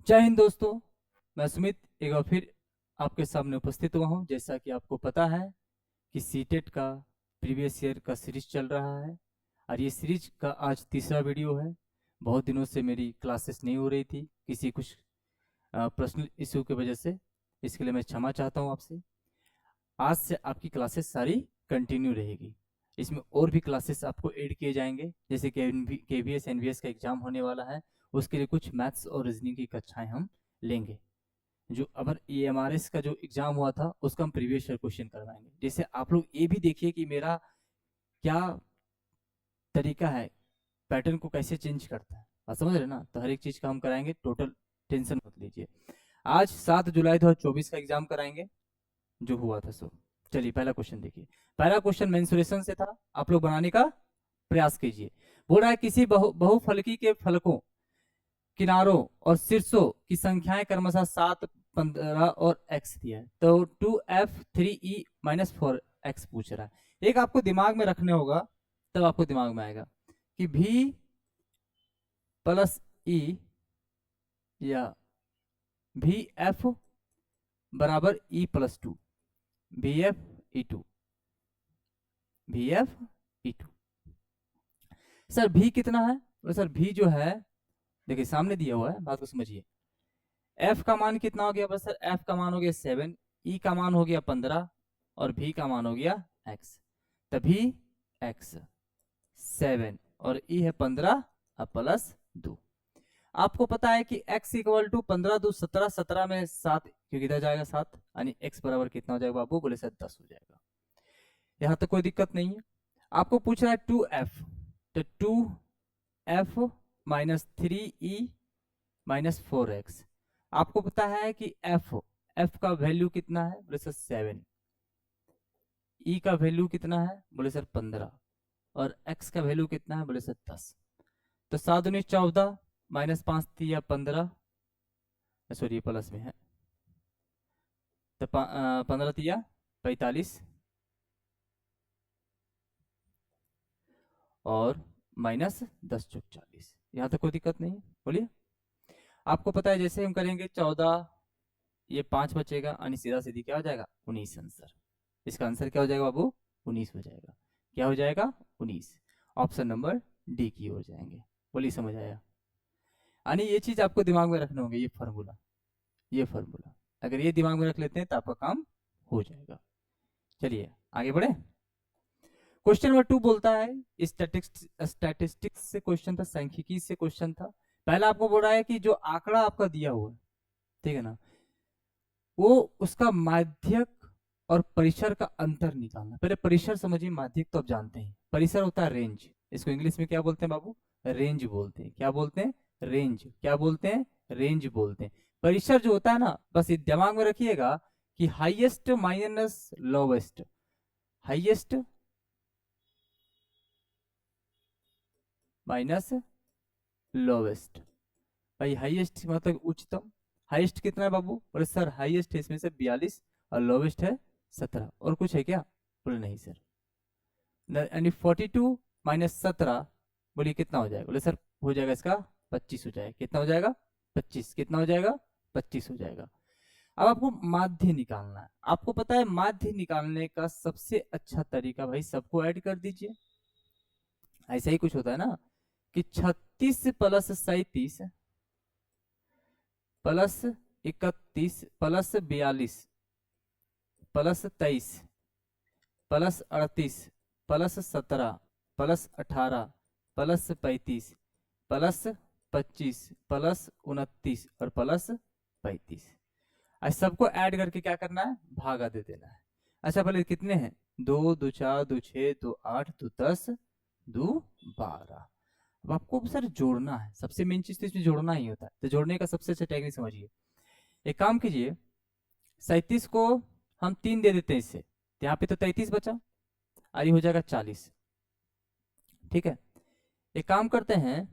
जय हिंद दोस्तों। मैं सुमित एक बार फिर आपके सामने उपस्थित हुआ हूं। जैसा कि आपको पता है कि सीटेट का प्रीवियस ईयर का सीरीज चल रहा है और ये सीरीज का आज तीसरा वीडियो है। बहुत दिनों से मेरी क्लासेस नहीं हो रही थी किसी कुछ पर्सनल इशू की वजह से। इसके लिए मैं क्षमा चाहता हूं आपसे। आज से आपकी क्लासेस सारी कंटिन्यू रहेगी। इसमें और भी क्लासेस आपको ऐड किए जाएंगे, जैसे कि KVS NVS का एग्जाम होने वाला है, उसके लिए कुछ मैथ्स और रीजनिंग की कक्षाएं हम लेंगे। जो अगर EMRS का जो एग्जाम हुआ था उसका हम प्रीवियस ईयर क्वेश्चन करवाएंगे। जैसे आप लोग ये भी देखिए कि मेरा क्या तरीका है, पैटर्न को कैसे चेंज करता है, आप समझ रहे ना। तो हर एक चीज का हम कराएंगे, टोटल टेंशन मत लीजिए। आज 7 जुलाई 2024 का एग्जाम कराएंगे जो हुआ था सो। चलिए पहला क्वेश्चन देखिए। पहला क्वेश्चन मेंसुरेशन से था, आप लोग बनाने का प्रयास कीजिए। बोल रहा है किसी बहुफलकी के फलकों, किनारों और शीर्षों की संख्याएं क्रमशः 7, 15 और x दिया है। तो 2f 3e माइनस 4x पूछ रहा है। एक आपको दिमाग में रखने होगा, तब आपको दिमाग में आएगा कि v प्लस e या vf बराबर e plus 2, vf e2, vf e2। Sir v कितना है? तो सर v जो है, देखिए सामने दिया हुआ है, बात को समझिए। f का मान कितना हो गया? बस सर f का मान हो गया 7, e का मान हो गया 15 और v का मान हो गया x। तभी x 7 और e है 15 प्लस 2। आपको पता है कि x इक्वल टू 15 2 17, 17 में 7 क्योंकि इधर जाएगा 7, यानी x बराबर कितना हो जाएगा बाबू? बोले सर 10 हो जाएगा। यहाँ तक कोई दिक्कत नहीं है। आपको पूछ रहा है 2f, तो 2f minus 3e minus 4x। आपको पता है कि f का वैल्यू कितना है? बोले सर 7। e का वैल्यू कितना है? बोले सर 15 और x का वैल्यू कितना है? बोले सर 10। तो 7 19 14 माइनस 5 3 15, सॉरी प्लस में है, तो 15 3 45 और माइनस 10 चौक 40। यहाँ तक कोई दिक्कत नहीं है, बोलिए। आपको पता है जैसे हम करेंगे 14, ये 5 बचेगा यानी सीधा सीधी क्या हो जाएगा? 19 आंसर। इसका आंसर क्या हो जाएगा बाबू? 19 हो जाएगा। क्या हो जाएगा? 19। ऑप्शन नंबर डी की ओर जाएंगे। बोलिए समझ आया? यानी ये चीज आपको दिमाग में रखने होंगे, ये फार्मूला अगर ये दिमाग में रख लेते हैं तो आपका काम हो जाएगा। चलिए आगे बढ़े। क्वेश्चन नंबर 2 बोलता है, स्टैटिस्टिक्स से क्वेश्चन था, सांख्यिकी से क्वेश्चन था। पहला आपको बोल रहा है कि जो आंकड़ा आपका दिया हुआ है, ठीक है ना, वो उसका माध्यक और परिसर का अंतर निकालना। पहले परिसर समझिए, माध्यक तो आप जानते हैं, परिसर होता है रेंज। इसको इंग्लिश में क्या बोलते हैं बाबू? रेंज बोलते हैं। क्या बोलते हैं? रेंज। क्या बोलते हैं? रेंज बोलते हैं। परिसर जो होता है ना, बस ये दिमाग में रखिएगा कि highest minus lowest, highest minus lowest. भाई हाईएस्ट मतलब उच्चतम। हाईएस्ट कितना है बाबू? बोले सर हाईएस्ट है इसमें से 42 और लोवेस्ट है 17। और कुछ है क्या? बोले नहीं सर। यानी 42 माइनस 17, बोलिए कितना हो जाएगा? बोले सर हो जाएगा इसका 25 हो जाएगा। कितना हो जाएगा? 25। कितना हो जाएगा? 25 हो जाएगा। अब आपको माध्य निकालना है। आपको पता है माध्य निकालने का सबसे अच्छा तरीका, भाई सबको ऐड कर दीजिए। ऐसा ही कुछ होता है ना कि 36 plus 37 plus 31 plus 42 plus 23 plus 38 plus 17 plus 18 plus 35 plus 25 plus 29 और प्लस 35। आज सबको ऐड करके क्या करना है? भागा दे देना है। अच्छा पहले कितने हैं? 2 2 4 2 6 2 8 2 10 2 12। अब आपको सर जोड़ना है, सबसे मेन चीज तो इसमें जोड़ना ही होता है। तो जोड़ने का सबसे अच्छा टेक्निक समझिए। एक काम कीजिए, 37 को हम 3 दे देते हैं इससे, तो यहाँ पे तो 33 बचा, आई हो जाएगा 40। ठीक है, एक काम करते हैं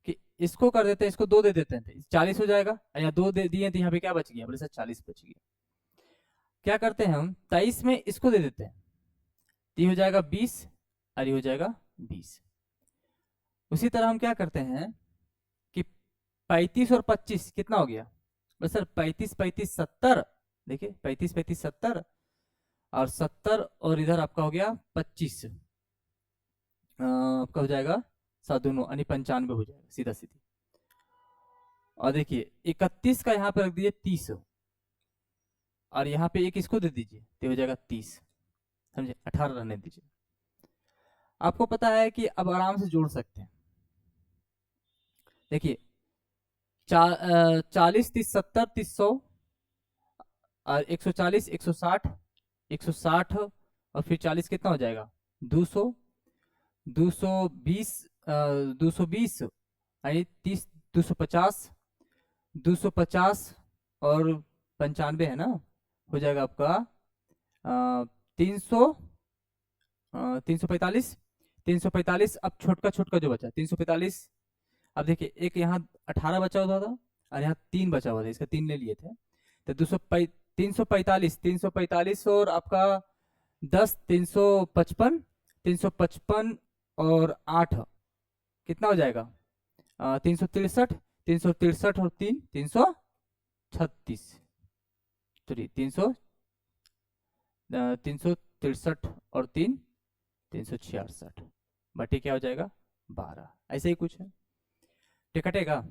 कि इसको कर देते हैं, इसको 2 दे देते हैं, 40 हो जाएगा। यहाँ 2 दे दिए तो यहाँ पे क्या बच गया? बोले सर 40 बच गया। क्या करते हैं हम, 23 में इसको दे देते हैं, तो हो जाएगा 20 और ये हो जाएगा 20। उसी तरह हम क्या करते हैं कि 35 और 25 कितना हो गया? बस सर 35 35 70, देखिए 35 35 70 और 70 और इधर आपका हो गया 25, आपका हो जाएगा 7 दोनों यानी 95 हो जाएगा सीधा सीधी। और देखिए 31 का यहाँ पे रख दीजिए 30 और यहाँ पे एक इसको दे दीजिए तो हो जाएगा 30, समझे, 18 रहने दीजिए। आपको पता है कि अब आराम से जोड़ सकते हैं। देखिए 40 30 70 30 100 और 140 160 160 और फिर 40 कितना हो जाएगा 200 220 220 यानी 30 250 250 और 95 है ना, हो जाएगा आपका 300 345 345। अब छोटका छोटका जो बचा 345, अब देखिए एक यहाँ 18 बचा हुआ था और यहाँ 3 बचा हुआ था, इसका 3 ले लिए थे तो 345 345 और आपका 10 355 355 और 8 कितना हो जाएगा 363 363 और 3 336, सॉरी 363 और 3 366 बटे क्या हो जाएगा 12, ऐसे ही कुछ है। ठीक कटेगा,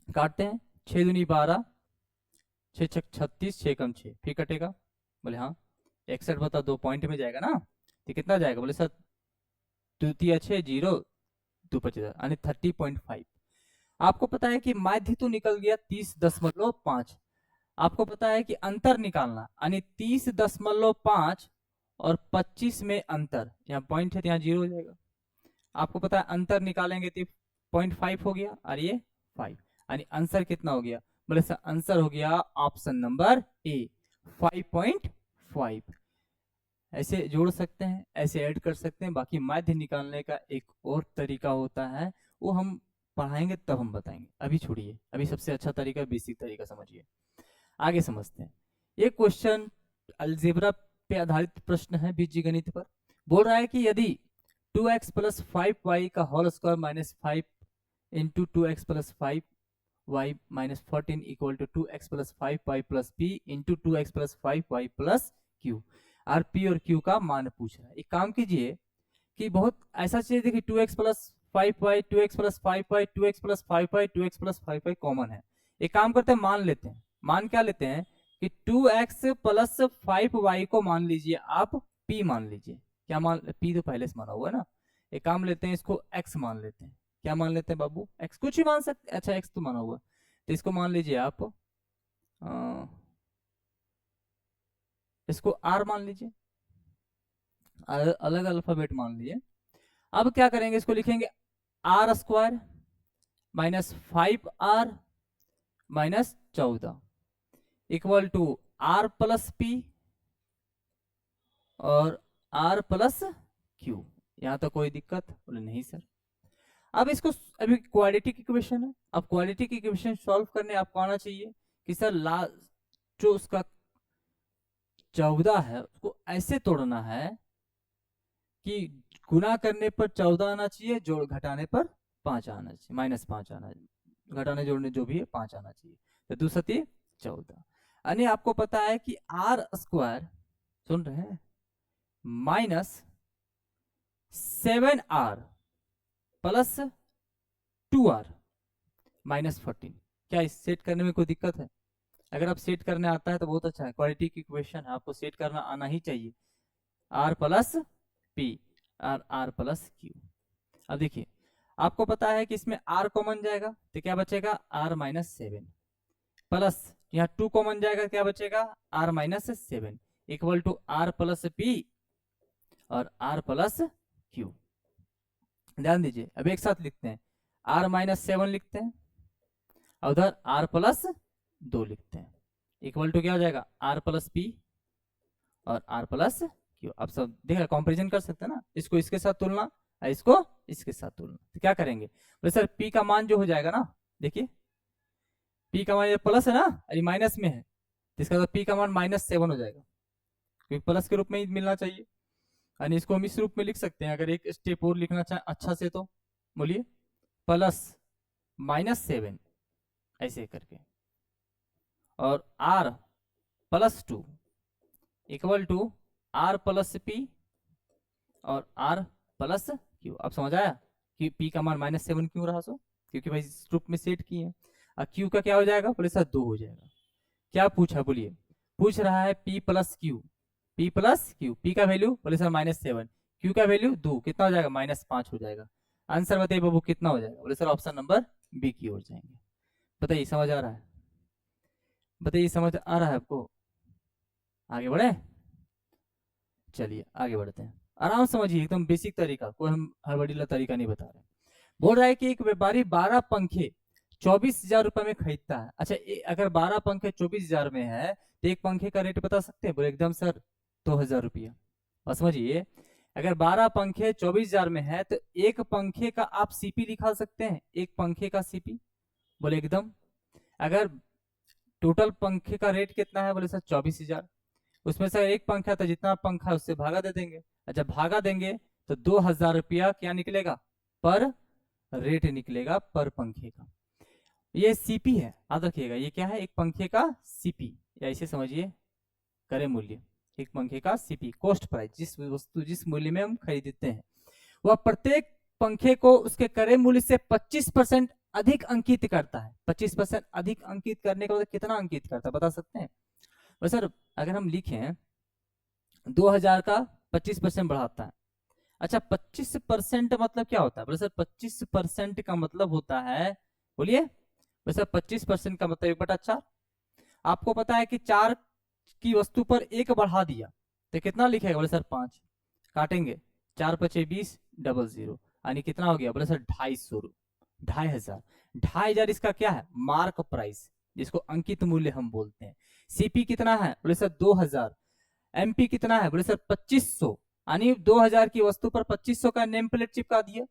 काटते हैं 6 दूनी 12 6 छक 36 6 कम 6 फिर कटेगा, बोले हाँ 61 बता 2 पॉइंट में जाएगा ना, तो कितना जाएगा, बोले सर 2 3 6 0 2 25 यानी 30.5। आपको पता है कि माध्य तो निकल गया 30.5, आपको पता है कि अंतर निकालना यानी 30.5 और 25 में अंतर, यहाँ पॉइंट है तो यहाँ 0 हो जाएगा। आपको पता है अंतर निकालेंगे तो 0.5 हो गया और ये 5 यानी आंसर कितना हो गया, बोले सर आंसर हो गया ऑप्शन नंबर ए 5.5। ऐसे जोड़ सकते हैं, ऐसे ऐड कर सकते हैं। बाकी माध्य निकालने का एक और तरीका होता है, वो हम पढ़ाएंगे तब हम बताएंगे, अभी छोड़िए, अभी सबसे अच्छा तरीका बेसिक तरीका समझिए। आगे समझते हैं। ये क्वेश्चन अलजेब्रा पे आधारित प्रश्न है, बीजगणित पर। बोल रहा है कि यदि 2x + 5y का whole square minus 5 into 2x + 5y minus 14 equal to 2x + 5y + p into 2x + 5y + q, और p और q का मान पूछ रहा है। एक काम कीजिए कि बहुत ऐसा चीज देखिए 2x + 5y 2x + 5y 2x + 5y 2x + 5y common है। एक काम करते हैं, मान लेते हैं। मान क्या लेते हैं कि 2x + 5y को मान लीजिए आप p मान लीजिए। क्या मान, p तो पहले से माना हुआ है ना। एक काम लेते हैं, इसको x मान लेते हैं। क्या मान लेते हैं बाबू, x कुछ ही मान सकते, अच्छा x तो माना हुआ, तो इसको मान लीजिए आप इसको r मान लीजिए, अलग अल्फाबेट मान लीजिए। अब क्या करेंगे, इसको लिखेंगे r² minus 5r minus 14 equal to r + p और r + q। यहां तक कोई दिक्कत, बोले नहीं सर। अब इसको, अभी क्वाड्रेटिक इक्वेशन है, अब क्वाड्रेटिक इक्वेशन सॉल्व करने आपको आना चाहिए कि सर जो उसका 14 है उसको ऐसे तोड़ना है कि गुना करने पर 14 आना चाहिए, जोड़ घटाने पर 5 आना चाहिए, -5 आना चाहिए, घटाने जोड़ने जो भी है 5 आना चाहिए, तो 2 × 14। यानी आपको पता है कि r², सुन रहे हैं, -7r + 2r -14। क्या इस सेट करने में कोई दिक्कत है? अगर आप सेट करने आता है तो बहुत अच्छा है, क्वाड्रेटिक इक्वेशन है, आपको सेट करना आना ही चाहिए। r + p और r + q। अब देखिए आपको पता है कि इसमें r कॉमन जाएगा तो क्या बचेगा r -7 प्लस यहाँ 2 कॉमन जाएगा, क्या बचेगा r -7 equal to r + p और r + q। ध्यान दीजिए, अब एक साथ लिखते हैं, r -7 लिखते हैं और उधर r + 2 लिखते हैं, इक्वल टू क्या हो जाएगा r + p और r + q। अब सब देखा, कंपैरिजन कर सकते हैं ना, इसको इसके साथ तुलना और इसको इसके साथ तुलना, तो क्या करेंगे, बोले सर p का मान जो हो जाएगा ना, देखिए p का मान ये प्लस है ना, अरे माइनस में है, तो इसका मतलब p का मान -7 हो जाएगा, क्योंकि प्लस के रूप में ही मिलना चाहिए। यानी इसको हम इस रूप में लिख सकते हैं, अगर एक स्टेप और लिखना चाहें अच्छा से तो बोलिए, +- 7 ऐसे करके, और r plus 2 equal to r plus p और r प्लस q। अब समझ आया कि p का मान -7 क्यों रहा? सो क्योंकि भाई इस ग्रुप में सेट किए हैं। और q का क्या हो जाएगा? बोले सर 2 हो जाएगा। क्या पूछा बोलिए? पूछ रहा है p plus q, p plus q। p का वैल्यू बोले सर -7, q का वैल्यू 2, कितना हो जाएगा? -5 हो जाएगा। आंसर बताइए बाबू कितना हो जाएगा? बोले सर ऑप्शन नंबर बी की ओर जाएंगे। बताइए समझ आ रहा है? बताइए समझ आ रहा है आपको? आगे बढ़े, चलिए आगे बढ़ते हैं। आराम से समझिए, एकदम बेसिक तरीका, कोई हम हड़बड़ीला तरीका नहीं बता रहे। बोल रहा है कि एक व्यापारी 12 पंखे 24,000 रुपए में खरीदता है। अच्छा, अगर 12 पंखे 24,000 में है तो एक पंखे का रेट बता सकते हैं? बोले एकदम सर 2,000 रुपया। और समझिए, अगर 12 पंखे 24,000 में है तो एक पंखे का आप सीपी निकाल सकते हैं, एक पंखे का सीपी। बोले एकदम। अगर टोटल पंखे का रेट कितना है? बोले सर 24,000, उसमें से एक पंखा था, जितना पंखा उससे भागा दे देंगे। जब भागा देंगे तो 2,000 रुपया क्या निकलेगा? पर रेट निकलेगा पर पंखे का। ये सीपी है, याद रखिएगा। ये क्या है? एक पंखे का सीपी, या इसे समझिए क्रय मूल्य। एक पंखे का सीपी, कॉस्ट प्राइस, जिस वस्तु जिस मूल्य में हम खरीदते हैं, वह प्रत्येक पंखे को उसके क्रय मूल्य से 25% अधिक अंकित करता है। 25% अधिक अंकित करने का मतलब कितना अंकित करता है बता सकते हैं? और सर अगर हम लिखें 2,000 का 25% बढ़ाता है। अच्छा, 25% मतलब क्या होता है? बोले सर 25% का मतलब होता है, बोलिए। बोले सर 25% का मतलब 1/4। आपको पता है कि 4 की वस्तु पर 1 बढ़ा दिया तो कितना लिखेगा? बोले सर 5। काटेंगे, 4 × 5 = 20, 00, यानी कितना हो गया? बोले सर 250, 2,500। 2,500 इसका क्या है? मार्क प्राइस, जिसको अंकित मूल्य हम बोलते हैं। सीपी कितना है? बोले सर 2,000। एमपी कितना है? बोले सर 2500, यानी 2,000 की वस्तु पर 2500 का नेम प्लेट चिपका दिया।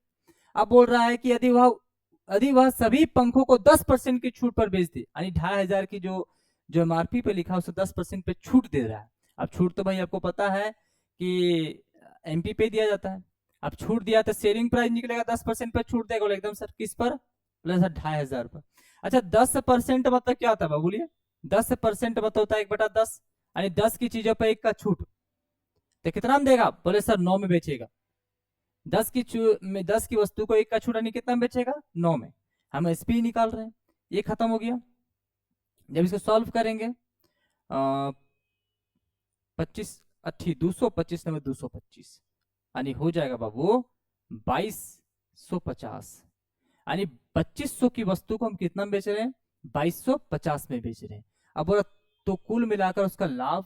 अब बोल रहा है कि यदि वह सभी पंखों को 10% की छूट पर बेच दे, यानी 2,500 की जो एमआरपी पे लिखा है उसे 10% पे छूट दे रहा है। अब छूट तो भाई आपको पता है कि एमपी पे दिया जाता है। अब छूट दिया तो शेयरिंग प्राइस निकलेगा, 10% पे छूट देगा। बोले एकदम सर किस पर? बोले सर 2,500 पर। अच्छा, 10% मतलब क्या होता है? बोलिए, 10% मतलब होता है 1/10, यानी 10 की चीजों पर 1 का छूट। तो कितना में देगा? बोले सर 9 में बेचेगा। 10 की वस्तु को 1 का छूट, यानी कितना में बेचेगा? 9 में। हम एसपी निकाल रहे हैं। ये खत्म हो गया। जब इसको सॉल्व करेंगे 25 80 225 में 225, यानी हो जाएगा बाबू 2250। यानी 2500 की वस्तु को हम कितना में बेच रहे हैं? 2250 में बेच रहे हैं। अब बोला तो कुल मिलाकर उसका लाभ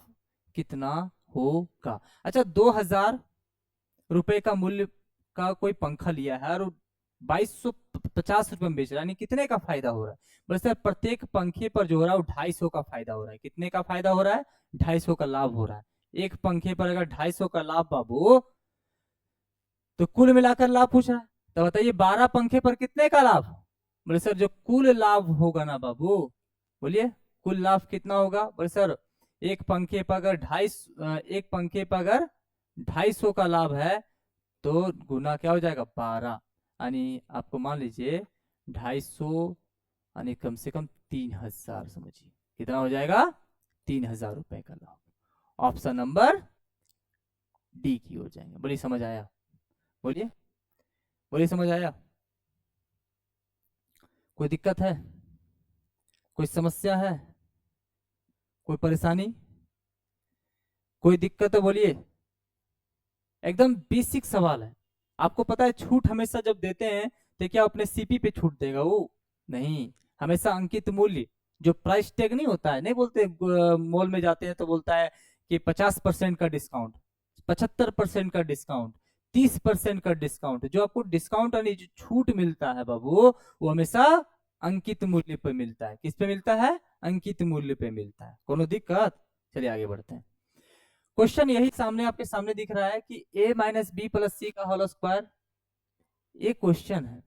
कितना होगा? अच्छा, 2,000 रुपए का मूल्य का कोई पंखा लिया है और 2250 रुपए में बेच रहा है, यानी कितने का फायदा हो रहा है? बोले सर प्रत्येक पंखे पर जो हो रहा है वो 250 का फायदा हो रहा है। कितने का फायदा हो रहा है? 250 का लाभ हो रहा है। एक पंखे पर अगर 250 का लाभ बाबू, तो कुल मिलाकर लाभ पूछ रहा है, तो बताइए 12 पंखे पर कितने का लाभ? बोले सर जो कुल लाभ होगा ना बाबू, बोलिए कुल लाभ कितना होगा? बोले सर एक पंखे पर अगर 250 का लाभ है तो गुना क्या हो जाएगा? 12, यानी आपको मान लीजिए 250, यानी कम से कम 3,000। समझिए कितना हो जाएगा? 3,000 रुपए का लाभ। ऑप्शन नंबर डी की ओर जाएंगे। बोलिए समझ आया? बोलिए, बोलिए समझ आया? कोई दिक्कत है? कोई समस्या है? कोई परेशानी? कोई दिक्कत है? बोलिए। एकदम बेसिक सवाल है। आपको पता है छूट हमेशा जब देते हैं तो क्या अपने सीपी पे छूट देगा? वो नहीं, हमेशा अंकित मूल्य, जो प्राइस टैग नहीं होता है, नहीं बोलते मॉल में जाते हैं तो बोलता है कि 50% का डिस्काउंट, 75% का डिस्काउंट, 30% का डिस्काउंट। जो आपको डिस्काउंट यानी जो छूट मिलता है बाबू, वो हमेशा अंकित मूल्य पे मिलता है। किस पे मिलता है? अंकित मूल्य पे मिलता है। कोनो दिक्कत? चलिए आगे बढ़ते हैं। क्वेश्चन यही सामने आपके सामने दिख रहा है कि a - b + c का होल स्क्वायर, ये क्वेश्चन है।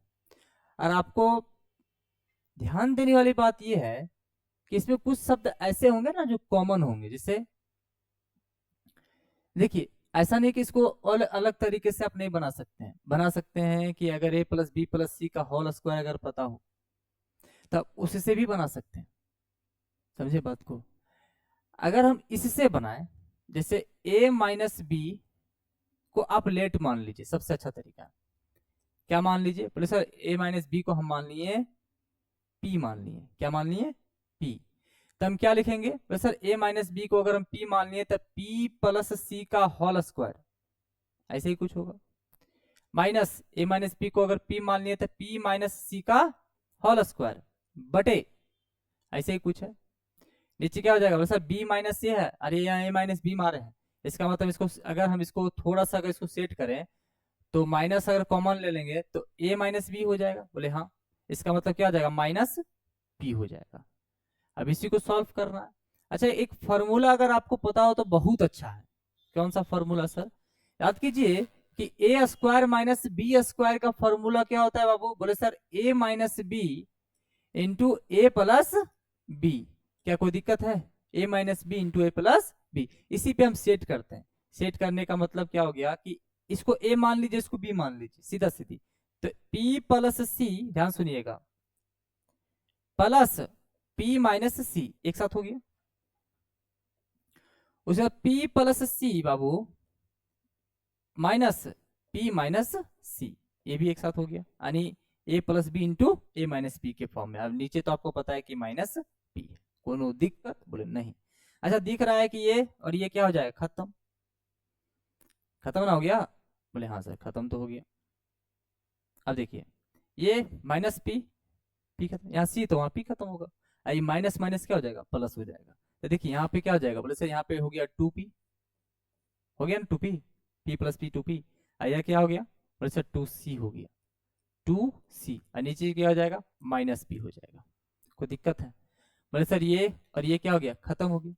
और आपको ध्यान देने वाली बात यह है कि इसमें कुछ शब्द ऐसे होंगे ना जो कॉमन होंगे। जैसे देखिए, ऐसा नहीं कि इसको अलग तरीके से आप नहीं बना सकते हैं। बना सकते हैं कि अगर a + b + c का होल स्क्वायर अगर पता हो तब उससे भी बना सकते हैं। समझे बात को। अगर हम इससे बनाए, जैसे a माइनस बी को आप लेट मान लीजिए, सबसे अच्छा तरीका क्या मान लीजिए, बोले सर a माइनस बी को हम मान लिए p मान लिए, क्या मान लिए p, तो हम क्या लिखेंगे, बोले सर a माइनस बी को अगर हम p मान लिए तो p प्लस सी का होल स्क्वायर, ऐसे ही कुछ होगा, माइनस a माइनस बी को अगर p मान लिए तो p माइनस सी का होल स्क्वायर बटे, ऐसे ही कुछ है। नीचे क्या हो जाएगा, बोले सर b माइनस सी है, अरे यहाँ a माइनस बी मारे हैं, इसका मतलब इसको अगर हम इसको थोड़ा सा अगर इसको सेट करें तो माइनस अगर कॉमन ले लेंगे तो a माइनस बी हो जाएगा, बोले हाँ, इसका मतलब क्या हो जाएगा, माइनस बी हो जाएगा। अब इसी को सॉल्व करना है। अच्छा, एक फॉर्मूला अगर आपको पता हो तो बहुत अच्छा है। कौन सा फॉर्मूला सर, याद कीजिए कि A square minus B square का फॉर्मूला क्या होता है बाबू, बोले sir a minus B into A plus B, क्या कोई दिक्कत है, a minus B into A plus B, इसी पे हम सेट करते हैं। सेट करने का मतलब क्या हो गया कि इसको a मान लीजिए, इसको b मान लीजिए, सीधा सीधी, तो p प्लस सी, ध्यान सुनिएगा, प्लस p माइनस सी एक साथ हो गया, उसके बाद p प्लस सी बाबू माइनस p माइनस सी, ये भी एक साथ हो गया, यानी a plus B into A minus B के फॉर्म में। अब नीचे तो आपको पता है कि माइनस p, कोनो दिक्कत, बोले नहीं। अच्छा, दिख रहा है कि ये और ये क्या हो जाएगा, खत्म, खत्म ना हो गया, बोले हाँ सर खत्म तो हो गया। अब देखिए ये माइनस पी खत्म, यहाँ सी तो वहाँ पी खत्म होगा, ये माइनस माइनस क्या हो जाएगा, प्लस हो जाएगा। तो देखिए यहाँ पे क्या हो जाएगा, बोले सर यहाँ पे हो गया 2p, हो गया ना 2p, p plus P 2p, यह क्या हो गया, बोले सर 2c हो गया, 2c, और नीचे क्या हो जाएगा, माइनस p हो जाएगा, कोई दिक्कत है, बोले सर ये और ये क्या हो गया, खत्म हो गया,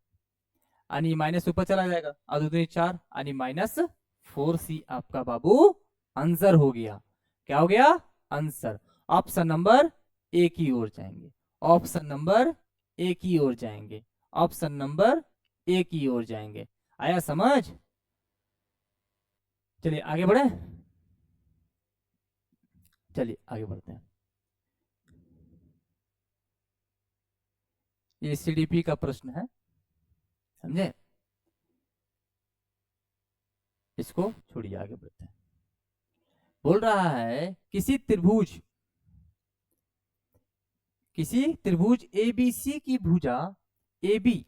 यानी माइनस ऊपर चला जाएगा, और 2 दूनी 4, यानी माइनस 4c आपका बाबू आंसर हो गया। क्या हो गया, आंसर। ऑप्शन नंबर ए की ओर जाएंगे, ऑप्शन नंबर ए की ओर जाएंगे, ऑप्शन नंबर ए की ओर जाएंगे। आया समझ, चलिए आगे बढ़े, चलिए आगे बढ़ते हैं। ये सीडीपी का प्रश्न है, समझे, इसको छोड़िए, आगे बढ़ते हैं। बोल रहा है किसी त्रिभुज एबीसी की भुजा AB,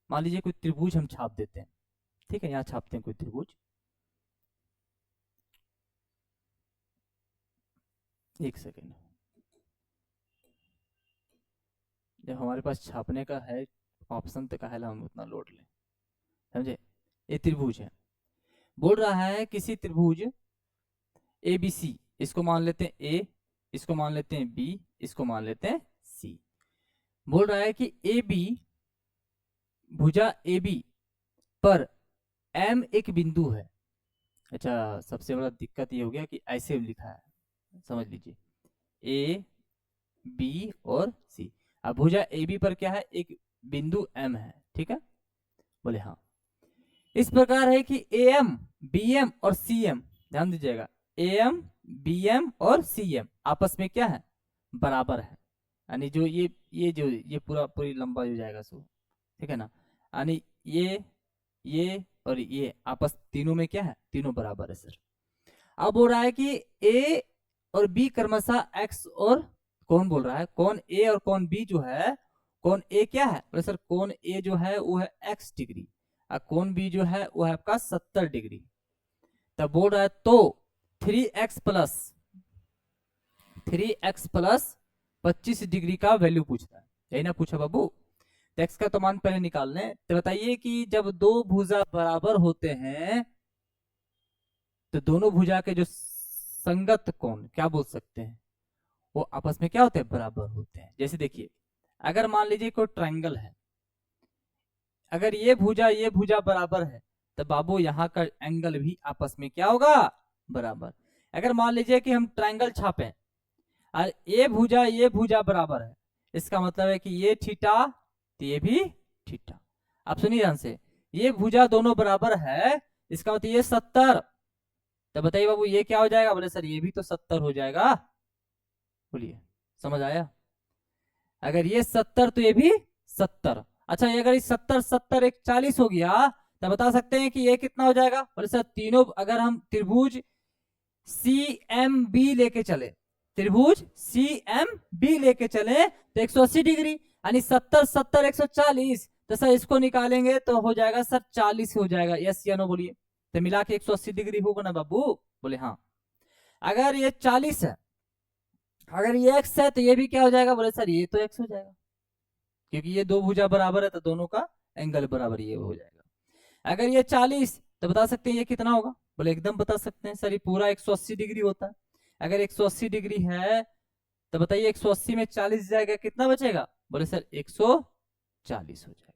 मान लीजिए कोई त्रिभुज हम छाप देते हैं, ठीक है, यहां छापते हैं कोई त्रिभुज, एक सेकेंड, जब हमारे पास छापने का है ऑप्शन तो कहा हम उतना लोड लें, समझे। ये त्रिभुज है, बोल रहा है किसी त्रिभुज ABC, इसको मान लेते हैं A, इसको मान लेते हैं B, इसको मान लेते हैं C। बोल रहा है कि AB, भुजा AB पर M एक बिंदु है। अच्छा, सबसे बड़ा दिक्कत ये हो गया कि ऐसे लिखा है, समझ लीजिए A, B और C। अब भुजा AB पर क्या है, एक बिंदु M है, ठीक है, बोले हाँ। इस प्रकार है कि AM, BM और CM, ध्यान दीजिएगा, AM, BM और CM आपस में क्या है, बराबर है, यानी जो ये पूरी लंबा हो जाएगा सो, ठीक है ना, यानी ये और ये आपस तीनों में क्या है, तीनों बराबर है सर। अब हो रहा है कि A और B क्रमशः x और कौन बोल रहा है, कौन A और कौन B जो है, कौन A क्या है, बोले सर कौन A जो है वो है x डिग्री, और कौन B जो है वो है आपका 70 डिग्री। तब बोल रहा है तो 3x प्लस 25 डिग्री का वैल्यू पूछता है, यही ना पूछा बाबू। तो x का तो मान पहले निकाल लें, तो बताइए कि जब दो भुजा बराबर होते हैं तो दोनों भुजा के जो संगत कोण क्या बोल सकते हैं, वो आपस में क्या होते हैं, बराबर होते हैं। जैसे देखिए, अगर मान लीजिए कोई ट्रायंगल है, अगर ये भुजा बराबर है तो बाबू यहाँ का एंगल भी आपस में क्या होगा, बराबर। अगर मान लीजिए कि हम ट्रायंगल छापें और ये भुजा बराबर है, इसका मतलब है कि ये थीटा तो ये भी थीटा। आप सुनिए ध्यान से, ये भुजा दोनों बराबर है, इसका मतलब ये 70, तो बताइए बाबू ये क्या हो जाएगा, बोले सर ये भी तो 70 हो जाएगा, बोलिए समझ आया। अगर ये 70 तो ये भी 70, अच्छा ये अगर 70 70 एक 40 हो गया तो बता सकते हैं कि ये कितना हो जाएगा? बोले सर तीनों अगर हम त्रिभुज CMB लेके चले, त्रिभुज CMB लेके चले तो 180 डिग्री, यानी 70 70 140, तो सर इसको निकालेंगे तो हो जाएगा सर 40 हो जाएगा। यस या नो बोलिए। तो मिला के 180 डिग्री होगा ना बाबू? बोले हाँ। अगर ये 40 है, अगर ये x है तो ये भी क्या हो जाएगा? बोले सर ये तो x हो जाएगा, क्योंकि ये दो भुजा बराबर है तो दोनों का एंगल बराबर ये हो जाएगा। अगर ये 40 तो बता सकते हैं ये कितना होगा? बोले एकदम बता सकते हैं सर, ये पूरा 180 डिग्री होता है। अगर 180 डिग्री है तो बताइए 180 में 40 जाएगा, कितना बचेगा? बोले सर 140 हो जाएगा।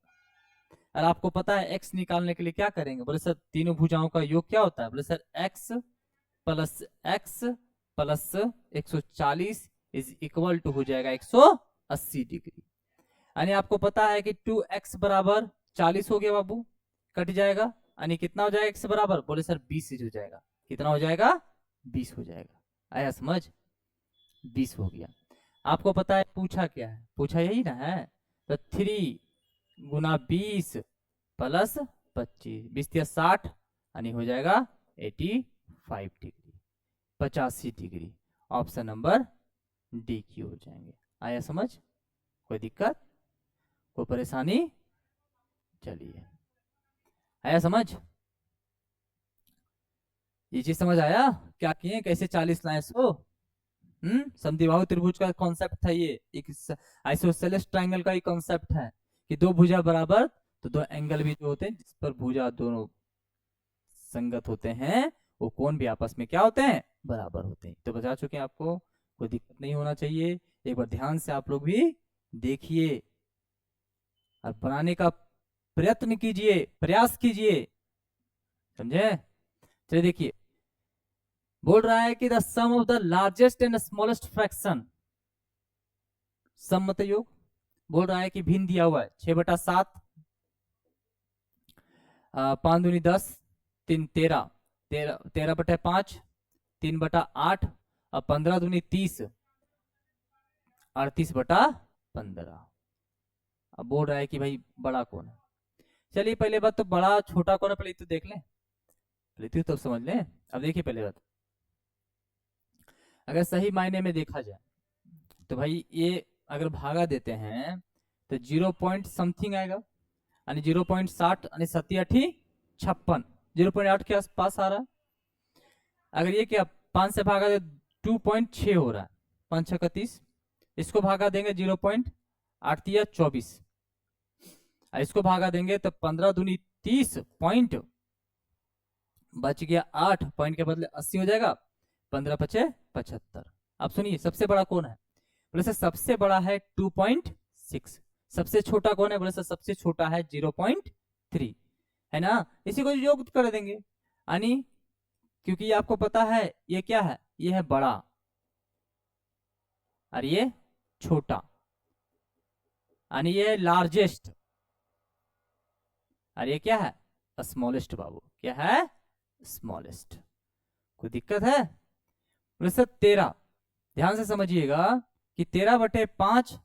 और आपको पता है x निकालने के लिए क्या करेंगे? बोले सर तीनों भुजाओं का योग क्या होता है? बोले sir x plus 140 is equal to हो जाएगा 180 डिग्री। यानी आपको पता है कि 2x बराबर 40 हो गया बाबू, कट जाएगा, यानी कितना हो जाएगा x बराबर? बोले सर 20 हो जाएगा। कितना हो जाएगा? 20 हो जाएगा। आया समझ? 20 हो गया। आपको पता है पूछा क्या है? पूछा यही ना है, तो 3 गुना 20 प्लस 25, 20 या 60, यानी हो जाएगा 85 degree, 85 degree. Option number D की हो जाएंगे। आया समझ? कोई दिक्कत, कोई परेशानी? चलिए, आया समझ? ये चीज समझ आया क्या किए, कैसे 40 लाए इसको? समद्विबाहु त्रिभुज का कॉन्सेप्ट था ये, एक आइसोसेलेस ट्रायंगल का ही कॉन्सेप्ट है कि दो भुजा बराबर तो दो एंगल भी जो होते हैं जिस पर भुजा दोनों संगत होते हैं वो कोण भी आपस में क्या होते हैं? बराबर होते हैं। तो बता चुके हैं आपको, कोई दिक्कत नहीं होना चाहिए। एक बार ध्यान से आप लोग भी देखिए और बनाने का प्रयत्न कीजिए, प्रयास कीजिए, समझे? चलिए देखिए, बोल रहा है कि the sum of the largest and smallest fraction, sum मत योग, बोल रहा है कि भिन्न दिया हुआ है 6/7, 5 दूनी 10, 3 13, 13/5, 3/8 और 15 दूनी 30, 38/15। अब बोल रहा है कि भाई बड़ा कौन है? चलिए पहले बात तो बड़ा छोटा कौन है पहले तो देख लें, पहले तो समझ लें। अब देखिए पहले बात, अगर सही मायने में देखा जाए तो भाई ये अगर भागा देते हैं तो 0 पॉइंट समथिंग आएगा, यानी 0.60, यानी 7×8 = 56, 0.8 के आसपास आ रहा है। अगर ये क्या 5 से भागा दे 2.6 हो रहा है, 5 6 30, इसको भागा देंगे 0.8 या 24, इसको भागा देंगे तो 15 दूनी 30 पॉइंट, बच गया 8 पॉइंट के बदले 80 हो जाएगा, 15×5 = 75। अब सुनिए सबसे बड़ा कौन है? बोले सर सबसे बड़ा है 2.6। सबसे छोटा कौन है? बोले सर सबसे छोटा है 0.3, है ना? इसी को योग कर देंगे, यानी क्योंकि ये आपको पता है ये क्या है, ये है बड़ा और ये छोटा, यानी ये लार्जेस्ट और ये क्या है? स्मॉलेस्ट। बाबू क्या है? स्मॉलेस्ट। कोई दिक्कत है? बोले सर 13, ध्यान से समझिएगा कि 13/5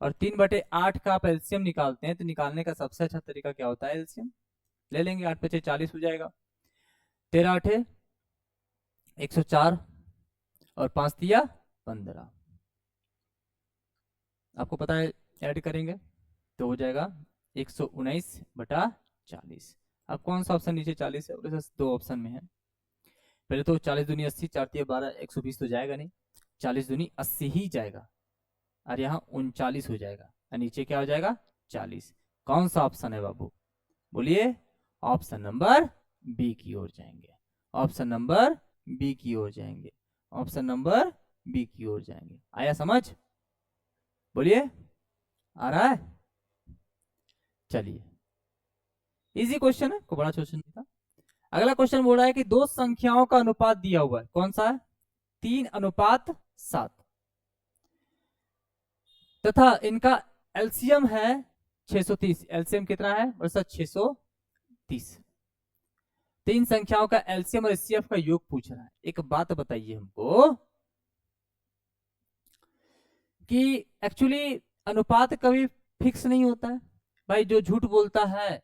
और 3/8 का आप एलसीएम निकालते हैं तो निकालने का सबसे अच्छा तरीका क्या होता है? एलसीएम ले लेंगे, 8×5 = 40 हो जाएगा, 13×8 = 104 और 5×3 = 15। आपको पता है ऐड करेंगे तो हो जाएगा 119/40। अब कौन सा ऑप्शन नीचे 40 है? बोले सर 2 ऑप्शन में है। पहले तो 40 दूनी 80, 4×3 = 12, 120 तो जाएगा नहीं, 40 दूनी 80 ही जाएगा और यहाँ 39 हो जाएगा और नीचे क्या हो जाएगा? 40। कौन सा ऑप्शन है बाबू? बोलिए। ऑप्शन नंबर बी की ओर जाएंगे, ऑप्शन नंबर बी की ओर जाएंगे, ऑप्शन नंबर बी की ओर जाएंगे। आया समझ? बोलिए, आ रहा है? चलिए, इजी क्वेश्चन है, कोई बड़ा क्वेश्चन नहीं था। अगला क्वेश्चन बोल रहा है कि दो संख्याओं का अनुपात दिया हुआ है, कौन सा है? 3:7 तथा इनका एलसीएम है 630। एलसीएम कितना है? बोले सर 630। तीन संख्याओं का एलसीएम और एचसीएफ का योग पूछ रहा है। एक बात बताइए हमको कि एक्चुअली अनुपात कभी फिक्स नहीं होता है, भाई जो झूठ बोलता है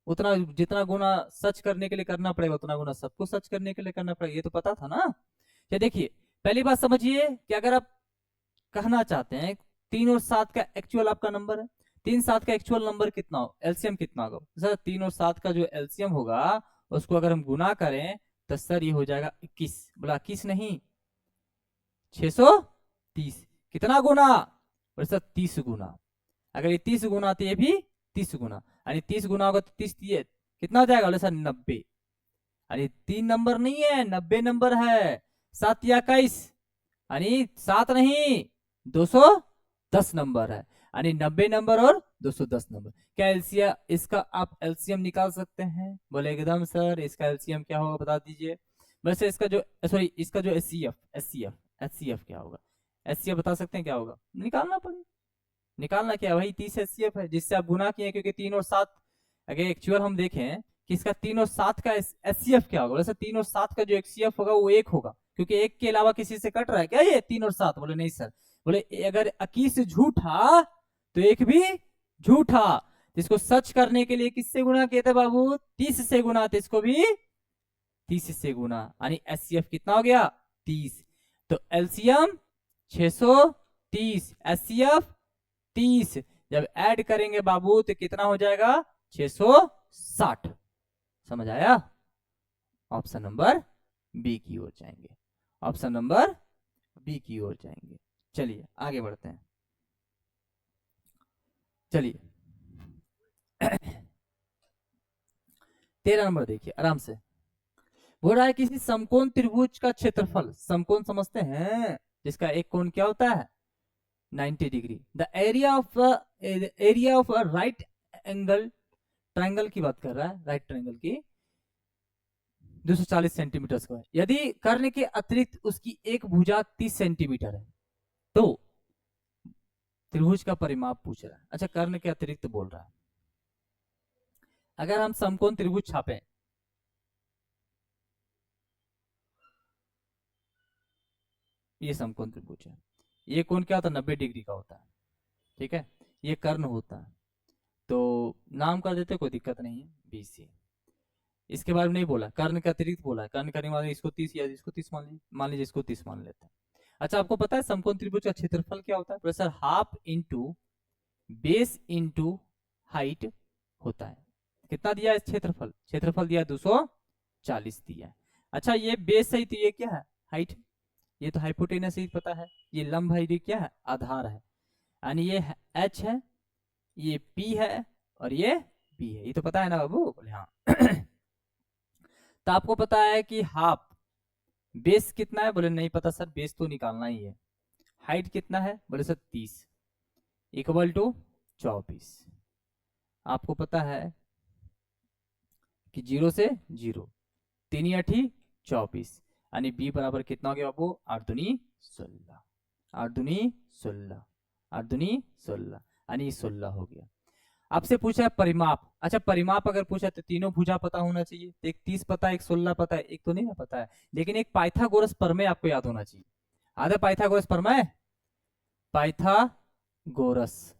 उतना जितना गुना सच करने के लिए करना पड़ेगा उतना गुना सबको सच करने के लिए करना पड़ेगा, ये तो पता था ना। ये देखिए पहली बात समझिए कि अगर आप कहना चाहते हैं 3 और 7 का एक्चुअल आपका नंबर है, 3 7 का एक्चुअल नंबर कितना हो, एलसीएम कितना होगा सर, 3 और 7 का जो एलसीएम होगा उसको अगर हम गुना करें तो सर ये हो जाएगा 21, बोला 21 नहीं 630, कितना गुना, बोले सर 30 गुना। अगर ये 30 गुना तो ये भी 30 गुना, यानी 30 गुना होगा तो 30 दिए कितना हो जाएगा, बोले सर 90। अरे 3 नंबर नहीं है 90 नंबर है, 7 या 21 यानी 7 नहीं 210 नंबर है, यानी 90 नंबर और 210 नंबर। क्या एलसीएम इसका आप एलसीएम निकाल सकते हैं, बोले एकदम सर इसका एलसीएम क्या होगा बता दीजिए। वैसे इसका जो सॉरी इसका जो एचसीएफ क्या होगा, एचसीएफ बता सकते हैं क्या होगा, निकालना पड़ेगा। निकालना क्या, वही 30 एचसीएफ है जिससे आप गुना किए, क्योंकि 3 और 7 अगर एक्चुअल हम देखें कि इसका 3 और 7 का एचसीएफ क्या होगा, वैसे 3 और 7 का जो एचसीएफ होगा वो 1 होगा, क्योंकि 1 के अलावा किसी से कट रहा है क्या ये 3 और 7, बोले नहीं सर, बोले अगर 21 झूठा तो 1 भी झूठा, इसको सच करने के लिए किससे गुना किए थे बाबू, 30 से गुना, तो इसको भी 30 से गुना, यानी एचसीएफ कितना हो गया 30। तो एलसीएम 630, एचसीएफ 30, जब ऐड करेंगे बाबू तो कितना हो जाएगा 660। समझ आया, ऑप्शन नंबर बी की ओर जाएंगे, ऑप्शन नंबर बी की ओर जाएंगे। चलिए आगे बढ़ते हैं, चलिए 13 नंबर देखिए आराम से, बोल रहा है किसी समकोण त्रिभुज का क्षेत्रफल, समकोण समझते हैं जिसका एक कोण क्या होता है 90 degree, the area of a right angle triangle की बात कर रहा है, राइट ट्रायंगल की 240 सेंटीमीटर स्क्वायर, यदि कर्ण के अतिरिक्त उसकी एक भुजा 30 सेंटीमीटर है तो त्रिभुज का परिमाप पूछ रहा है। अच्छा कर्ण के अतिरिक्त बोल रहा है, अगर हम समकोण त्रिभुज छापे, ये समकोण त्रिभुज है, ये कोण क्या होता है 90 डिग्री का होता है, ठीक है, ये कर्ण होता है, तो नाम कर देते कोई दिक्कत नहीं है बीसी, इसके बारे में नहीं बोला, कर्ण के अतिरिक्त बोला है, कर्ण करने वाले इसको 30 या इसको 30 मान लीजिए इसको 30 मान लेते हैं। अच्छा आपको पता है समकोण त्रिभुज का क्षेत्रफल क्या होता है, professor half into base into height होता है, कितना दिया है क्षेत्रफल, क्षेत्रफल दिया 240 दिया है। अच्छा ये बेस है तो ये क्या है हाइट, ये तो हाइपोटेनस ही पता है, ये लंब है, ये क्या है आधार है, यानी ये एच है, ये पी है और ये बी है, ये तो पता है ना बाबू, बोले हाँ तो आपको पता है कि हाफ बेस कितना है, बोले नहीं पता सर, बेस तो निकालना ही है, हाइट कितना है, बोले सर 30 इक्वल टू 24, आपको पता है कि 0 से 0, 3 8 24, यानी बी बराबर कितना हो गया बाबू 8 दूनी 16, 8 दूनी 16, 8 दूनी 16, यानी 16 हो गया। आपसे पूछा है परिमाप, अच्छा परिमाप अगर पूछा तो तीनों भुजा पता होना चाहिए, एक 30 पता है, एक 16 पता है, एक तो नहीं ना पता है, लेकिन एक पाइथागोरस प्रमेय आपको याद होना चाहिए, आधा पाइथागोरस प्रमेय, पाइथागोरस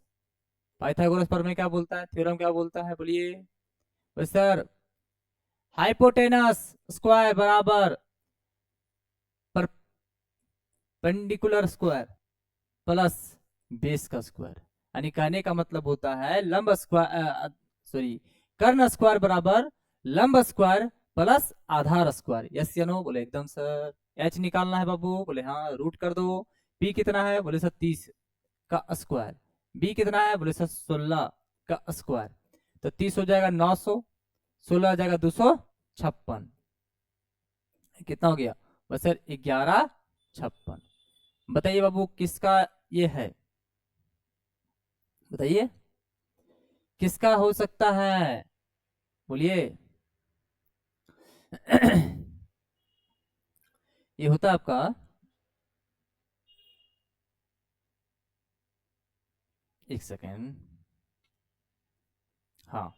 पाइथागोरस प्रमेय क्या बोलता है, थ्योरम क्या बोलता है, बोलिए सर, हाइपोटेनस स्क्वायर बराबर परपेंडिकुलर स्क्वायर प्लस बेस का स्क्वायर, यानी कहने का मतलब होता है लंब स्क्वायर सॉरी कर्ण स्क्वायर बराबर लंब स्क्वायर प्लस आधार स्क्वायर, यस या नो, बोले एकदम सर। एच निकालना है बाबू, बोले हाँ रूट कर दो, पी कितना है, बोले सर 30 का स्क्वायर, बी कितना है, बोले सर 16 का स्क्वायर, तो 30 हो जाएगा 900, 16 हो जाएगा 256, कितना हो गया बस सर 1156। बताइए बाबू किसका ये है, बताइए किसका हो सकता है, बोलिए ये होता है आपका, एक सेकेंड, हाँ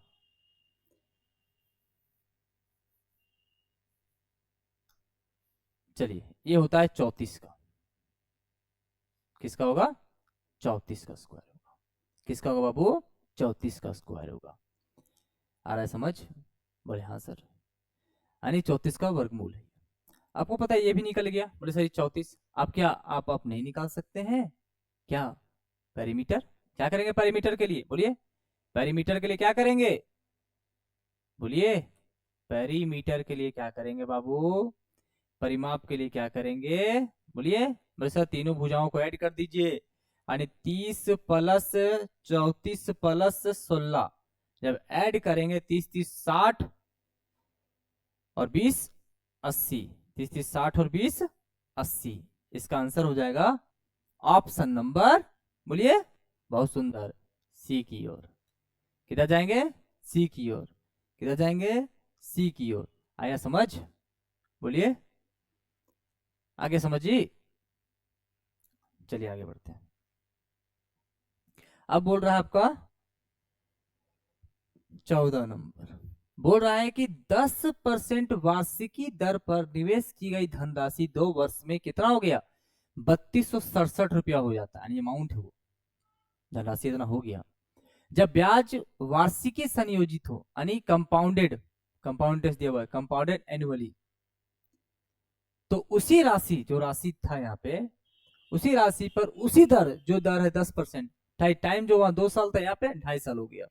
चलिए ये होता है 34 का, किसका होगा 34 का स्क्वायर होगा, किसका होगा बाबू 34 का स्क्वायर होगा। आ रहा है समझ? बोले हाँ सर, यानी 34 का वर्गमूल है। आपको पता है ये भी निकल गया। बोले सर 34 आप क्या आप नहीं निकाल सकते हैं क्या? पेरीमीटर क्या करेंगे पेरीमीटर के लिए? बोलिए पेरीमीटर के लिए क्या करेंगे? बोलिए पेरीमीटर के लिए क्या करेंगे बाबू? परिमाप के लिए क्या करेंगे? बोलिए। बोले सर तीनों भुजाओं को ऐड कर दीजिए, यानी 30 प्लस 34 प्लस 16, जब ऐड करेंगे 30 30 60 और 20 80, 30 30 60 और 20 80, इसका आंसर हो जाएगा ऑप्शन नंबर, बोलिए बहुत सुंदर, सी की ओर। किधर जाएंगे? सी की ओर। किधर जाएंगे? सी की ओर। आया समझ? बोलिए आगे समझिए। चलिए आगे बढ़ते हैं। अब बोल रहा है आपका 14 नंबर, बोल रहा है कि 10% वार्षिकी दर पर निवेश की गई धनराशि 2 वर्ष में कितना हो गया? 3267 रुपया हो जाता है, अमाउंट है वो, धनराशि इतना हो गया। जब ब्याज वार्षिकी संयोजित हो, यानी कंपाउंडेड, कंपाउंडेड दिया हुआ है, कंपाउंडेड एनुअली, तो उसी राशि, जो राशि था यहाँ पे, उसी राशि पर उसी दर, जो दर है 10%, टाइम जो वहां 2 साल था, यहाँ पे 2.5 साल हो गया।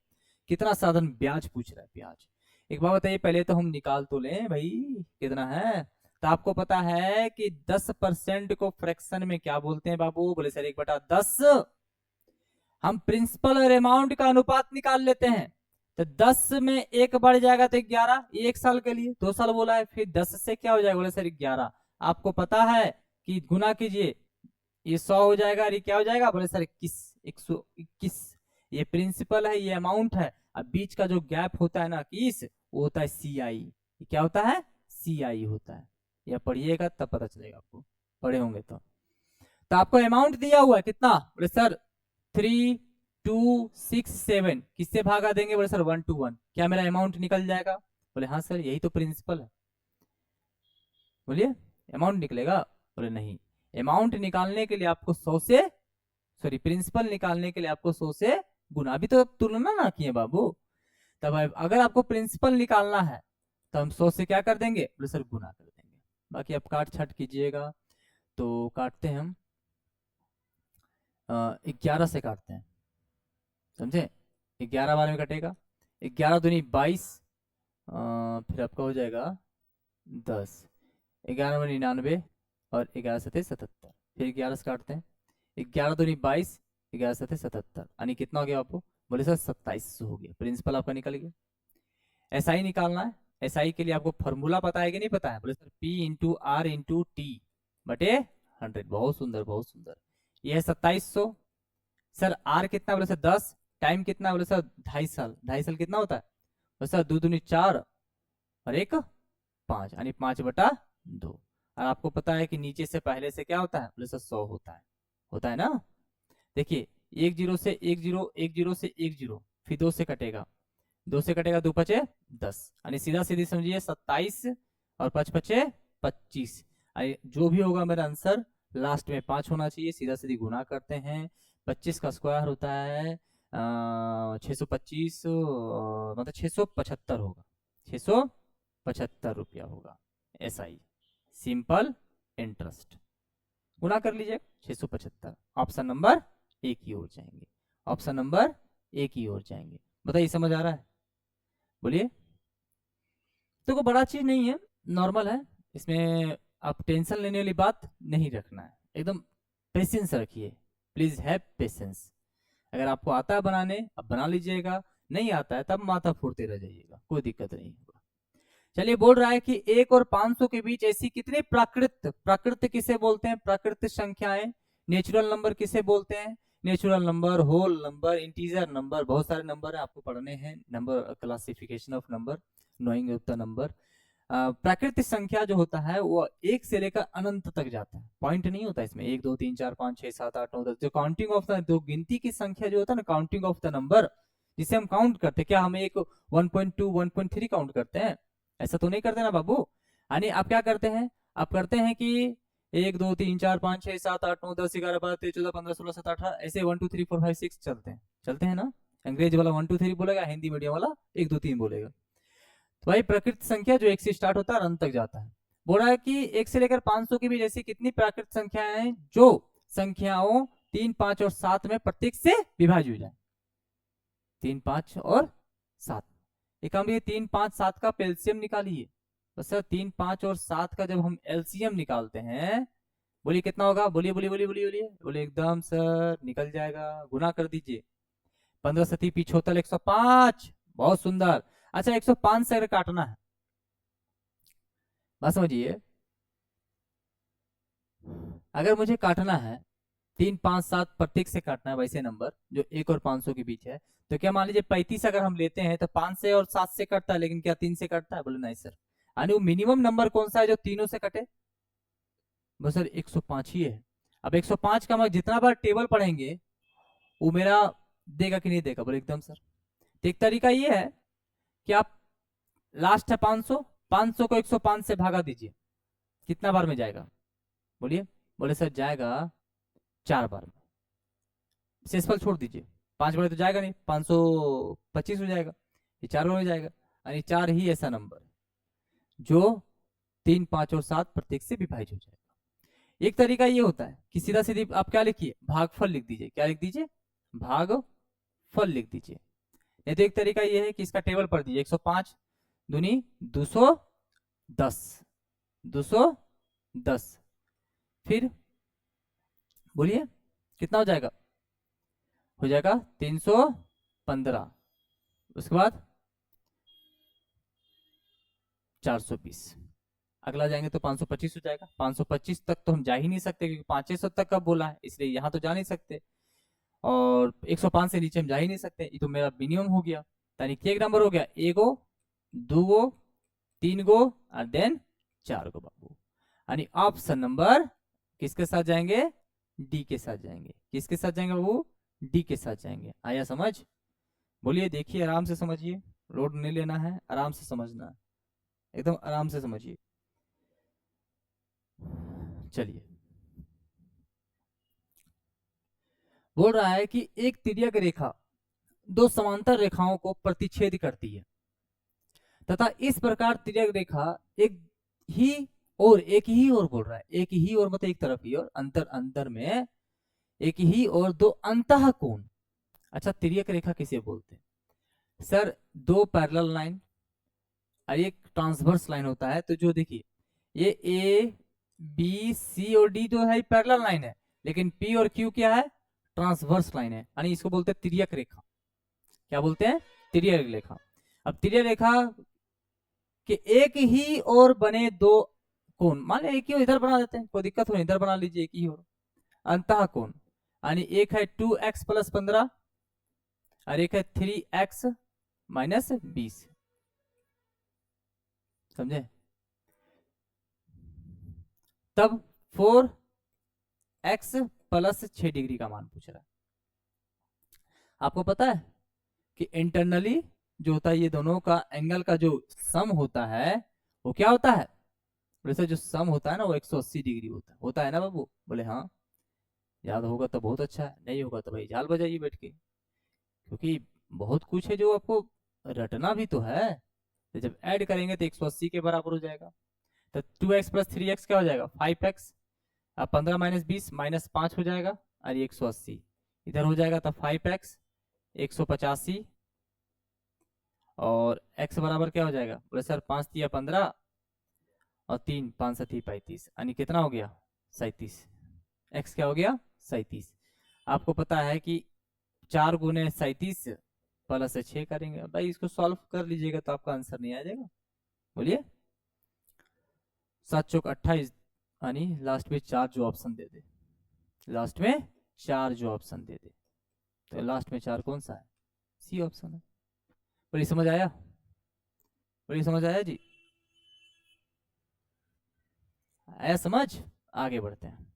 कितना साधन ब्याज पूछ रहा है, ब्याज। एक बात बताइए, पहले तो हम निकाल तो लें भाई कितना है। तो आपको पता है कि 10% को फ्रैक्शन में क्या बोलते हैं बाबू? बोले सर 1/10। हम प्रिंसिपल और अमाउंट का अनुपात निकाल लेते हैं, तो 10 में 1 बढ़ जाएगा तो 11, ये 1 साल के लिए, 2 साल बोला है, फिर 10 से क्या हो जाएगा? बोले सर 11। आपको पता है कि गुना कीजिए, ये 100 हो जाएगा, और ये क्या हो जाएगा? बोले सर 21, 121। ये प्रिंसिपल है, ये अमाउंट है, अब बीच का जो गैप होता है ना 21, वो होता है CI। क्या होता है? CI होता है। या पढ़िएगा तब पता चलेगा आपको, पढ़े होंगे तो आपको अमाउंट दिया हुआ है कितना? बोले सर 3267, किससे भागा देंगे? बोले सर 1 to 1, क्या मेरा अमाउंट निकल जाएगा? बोले हाँ सर यही तो प्रिंसिपल है। बोलिए अमाउंट निकलेगा? बोले नहीं, अमाउंट निकालने के लिए आपको 100 से, सॉरी प्रिंसिपल निकालने के लिए आपको 100 से गुना भी तो तुलना ना किए बाबू। तब अगर आपको प्रिंसिपल निकालना है तो हम 100 से क्या कर देंगे? बोले सर गुना कर देंगे। बाकी आप काट छाट कीजिएगा, तो काटते हैं हम 11 से काटते हैं, समझे? 11 बार में कटेगा, 11 दूनी 22, फिर आपका हो जाएगा 10, 11 में 99 और 11 सते 77, फिर 11 से काटते हैं, 11 दूनी 22, 11 सते 77, यानी कितना हो गया आपको? बोले सर 2700 हो गया। प्रिंसिपल आपका निकल गया। SI निकालना है, SI के लिए आपको फॉर्मूला पता है कि नहीं पता है? बोले sir P into R into T बटे 100। बहुत सुंदर बहुत सुंदर। ये है 2700। सर R कितना? बोले सर 10। टाइम कितना? बोले सर 2.5 साल। 2.5 साल कितना होता है? बोले सर 2 दूनी 4 और 1 5, यानी 5/2। और आपको पता है कि नीचे से पहले से क्या होता है? बोले सर 100 होता है ना। देखिए 1 0 से 1 0, 1 0 से 1 0, फिर 2 से कटेगा, 2 से कटेगा 2 5 10, यानी सीधा सीधी समझिए 27 और 5 5 25। जो भी होगा मेरा आंसर लास्ट में 5 होना चाहिए। सीधा सीधी गुना करते हैं, 25 का स्क्वायर होता है 625, मतलब 675 होगा, 675 रुपया होगा। SI सिंपल इंटरेस्ट, गुना कर लीजिए 675। ऑप्शन नंबर ए की ओर जाएंगे, ऑप्शन नंबर ए की ओर जाएंगे। बताइए समझ आ रहा है? बोलिए। तो कोई बड़ा चीज नहीं है, नॉर्मल है, इसमें आप टेंशन लेने वाली बात नहीं रखना है, एकदम पेशेंस रखिए, प्लीज हैव पेशेंस। अगर आपको आता है बनाने, अब बना लीजिएगा, नहीं आता है तब माथा फोड़ते रह जाइएगा, कोई दिक्कत नहीं होगा। चलिए बोल रहा है कि 1 और 500 के बीच ऐसी कितनी प्राकृत किसे बोलते हैं? प्राकृत संख्याएं। नेचुरल नंबर किसे बोलते हैं? Natural number, whole number, integer number, बहुत सारे नंबर है आपको पढ़ने हैं, number classification of number, knowing of the number. प्राकृतिक संख्या जो होता है वो 1 से लेकर अनंत तक जाता है, पॉइंट नहीं होता इसमें 1 2 3 4 5 6 7 8 9 10। जो काउंटिंग ऑफ द, जो गिनती की संख्या जो होता है ना, काउंटिंग ऑफ द नंबर, जिसे हम काउंट करते हैं, क्या हम एक 1.2 1.3 काउंट करते हैं? ऐसा तो नहीं करते ना बाबू। यानी आप क्या करते हैं? आप करते हैं कि 1 2 3 4 5 6 7 8 9 10 11 12 13 14 15 16 17 18, ऐसे 1 2 3 4 5 6 चलते हैं ना। अंग्रेजी वाला 1 2 3 बोलेगा, हिंदी मीडियम वाला 1 2 3 बोलेगा। तो भाई प्राकृत संख्या जो 1 से स्टार्ट होता है और अंत तक जाता है। बोल रहा है कि 1 से लेकर 500 के बीच ऐसी कितनी प्राकृत संख्याएं हैं जो संख्याओं 3 5 और 7 में प्रत्येक से विभाज्य हो जाए। 3 5 और 7, एक हम ये 3 5 7 का एलसीएम निकालिए। तो सर 3 5 और 7 का जब हम एलसीएम निकालते हैं, बोलिए कितना होगा, बोलिए बोलिए बोलिए बोलिए बोलिए बोलिए एकदम सर निकल जाएगा, गुना कर दीजिए। 15 सती पिछोत्तर 105, बहुत सुंदर। अच्छा 105 से अगर काटना है, बात समझिए, अगर मुझे काटना है 3 5 7 प्रत्येक से काटना है वैसे नंबर जो 1 और 500 के बीच है, तो क्या मान लीजिए 35 अगर हम लेते हैं तो 5 से और 7 से कटता है, लेकिन क्या 3 से कटता है? बोले नहीं सर। यानी वो मिनिमम नंबर कौन सा है जो तीनों से कटे? बस सर 105 ही है। अब 105 का हम जितना बार टेबल पढ़ेंगे वो मेरा देगा कि नहीं देगा? बोले एकदम सर। तो एक तरीका ये है कि आप लास्ट है 500, 500 को 105 से भागा दीजिए, कितना बार में जाएगा? बोलिए। बोले सर जाएगा 4 बार में। शेषफल छोड़ दीजिए, 5 बार तो जाएगा नहीं, 525 हो जाएगा, ये 4 बार में जाएगा। यानी 4 ही ऐसा नंबर है जो 3 5 और 7 प्रत्येक से विभाजित हो जाएगा। एक तरीका ये होता है कि सीधा सीधी आप क्या लिखिए, भागफल लिख दीजिए। क्या लिख दीजिए? भागफल लिख दीजिए। नहीं तो एक तरीका ये है कि इसका टेबल पढ़ दीजिए, 105 दूनी 210, 210, फिर बोलिए कितना हो जाएगा? हो जाएगा 315, उसके बाद 420, अगला जाएंगे तो 525 हो जाएगा। 525 तक तो हम जा ही नहीं सकते क्योंकि 500 तक का बोला है, इसलिए यहां तो जा नहीं सकते, और 105 से नीचे हम जा ही नहीं सकते, ये तो मेरा मिनिमम हो गया। यानी कि एक नंबर हो गया, 1 गो 2 गो 3 गो और देन 4 गो बाबू। यानी ऑप्शन नंबर किसके साथ जाएंगे? डी के साथ जाएंगे। किसके साथ जाएंगे बाबू? डी के साथ जाएंगे। आया समझ? बोलिए, देखिए आराम से समझिए, लोड नहीं लेना है, आराम से समझना है, एकदम आराम से समझिए। चलिए, बोल रहा है कि एक तिर्यक रेखा 2 समांतर रेखाओं को प्रतिच्छेद करती है तथा इस प्रकार तिर्यक रेखा एक ही और बोल रहा है, एक ही और मतलब एक तरफ ही, और अंतर अंतर में एक ही और 2 अंतः कोण। अच्छा तिर्यक रेखा किसे बोलते हैं? सर 2 पैरेलल लाइन और एक ट्रांसवर्स लाइन होता है। तो जो देखिए ये ए बी सी और डी जो है पैरेलल लाइन है, लेकिन पी और क्यू क्या है? ट्रांसवर्स लाइन है, यानी इसको बोलते हैं तिर्यक रेखा। क्या बोलते हैं? तिर्यक रेखा। अब तिर्यक रेखा के एक ही और बने 2 कोण, मान लीजिए एक ही इधर बना देते हैं, कोई दिक्कत हो नहीं, इधर बना लीजिए एक ही और अंतः कोण, यानी एक है 2x + 15 और एक है 3x - 20, समझे? तब 4x + 6 डिग्री का मान पूछ रहा है। आपको पता है कि इंटरनली जो होता है ये दोनों का एंगल का जो सम होता है वो क्या होता है? वैसे जो सम होता है ना वो 180 डिग्री होता है ना बाबू? बोले हाँ। याद होगा तो बहुत अच्छा है, नहीं होगा तो भाई झाल बजाइए बैठ के, क्योंकि बहुत कुछ है जो आपको रटना भी तो है। तो जब ऐड करेंगे तो 180 के बराबर हो जाएगा। तो 2x + 3x क्या हो जाएगा? 5x। अब 15 - 20 - 5 हो जाएगा, और 180 इधर हो जाएगा, तो 5x 185, और x बराबर क्या हो जाएगा? बोले सर 5 × 15 और 3 5 × 35, यानी कितना हो गया? 37। x क्या हो गया? 37। आपको पता है कि 4 × 37 + 6 करेंगे भाई, इसको सॉल्व कर लीजिएगा तो आपका आंसर नहीं आ जाएगा। बोलिए 7 चौक 28, यानी लास्ट में 4 जो ऑप्शन दे दे, लास्ट में 4 जो ऑप्शन दे दे, तो लास्ट में 4 कौन सा है? सी ऑप्शन है। बोलिए समझ आया? बोलिए समझ आया जी? आया समझ? आगे बढ़ते हैं।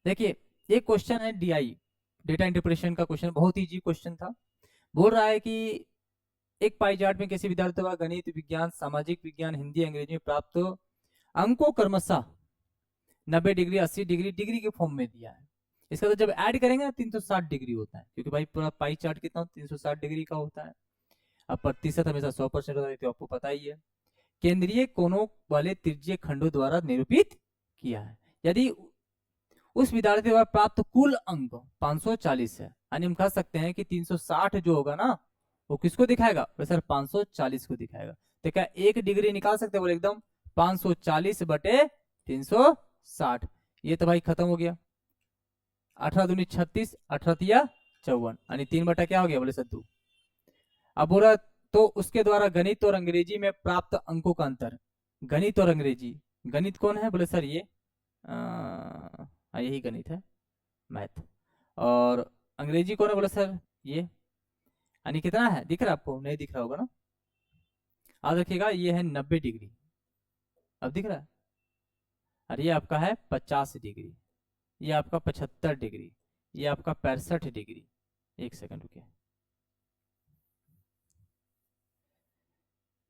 देखिए एक क्वेश्चन है डीआई, डेटा इंटरप्रिटेशन का क्वेश्चन, बहुत इजी क्वेश्चन था। बोल रहा है कि एक पाई चार्ट में किसी विद्यार्थी द्वारा गणित, विज्ञान, सामाजिक विज्ञान, हिंदी, अंग्रेजी में प्राप्त अंकों क्रमशः 90 डिग्री, 80 डिग्री, डिग्री के फॉर्म में दिया है। इसका तो जब ऐड करेंगे ना 360 डिग्री होता है, क्योंकि भाई पूरा पाई चार्ट कितना 360 डिग्री का होता है। अब प्रतिशत हमेशा 100% होता है, तो आपको पता ही है। केंद्रीय कोनों वाले त्रिज्यीय खंडों द्वारा निरूपित किया है। यदि उस विद्यार्थी द्वारा प्राप्त कुल अंक 540 है, यानी हम कह सकते हैं कि 360 जो होगा ना वो किसको दिखाएगा, तो सर 540 को दिखाएगा। तो क्या 1 डिग्री निकाल सकते हैं, बोले एकदम 540 बटे 360। ये तो भाई खत्म हो गया। 18 दूनी 36, 18 तिया 54, यानी 3 बटा क्या हो गया, बोले सर 2। अब बोला तो उसके द्वारा गणित और अंग्रेजी में प्राप्त अंकों का अंतर। गणित और अंग्रेजी, गणित कौन है, बोले सर ये यही गणित है, मैथ। और अंग्रेजी कौन है, बोले सर ये। यानी कितना है, दिख रहा है आपको, नहीं दिख रहा होगा ना, याद रखिएगा ये है 90 डिग्री, अब दिख रहा है। और ये आपका है 50 डिग्री, ये आपका 75 डिग्री, ये आपका 65 डिग्री। एक सेकंड रुकिए,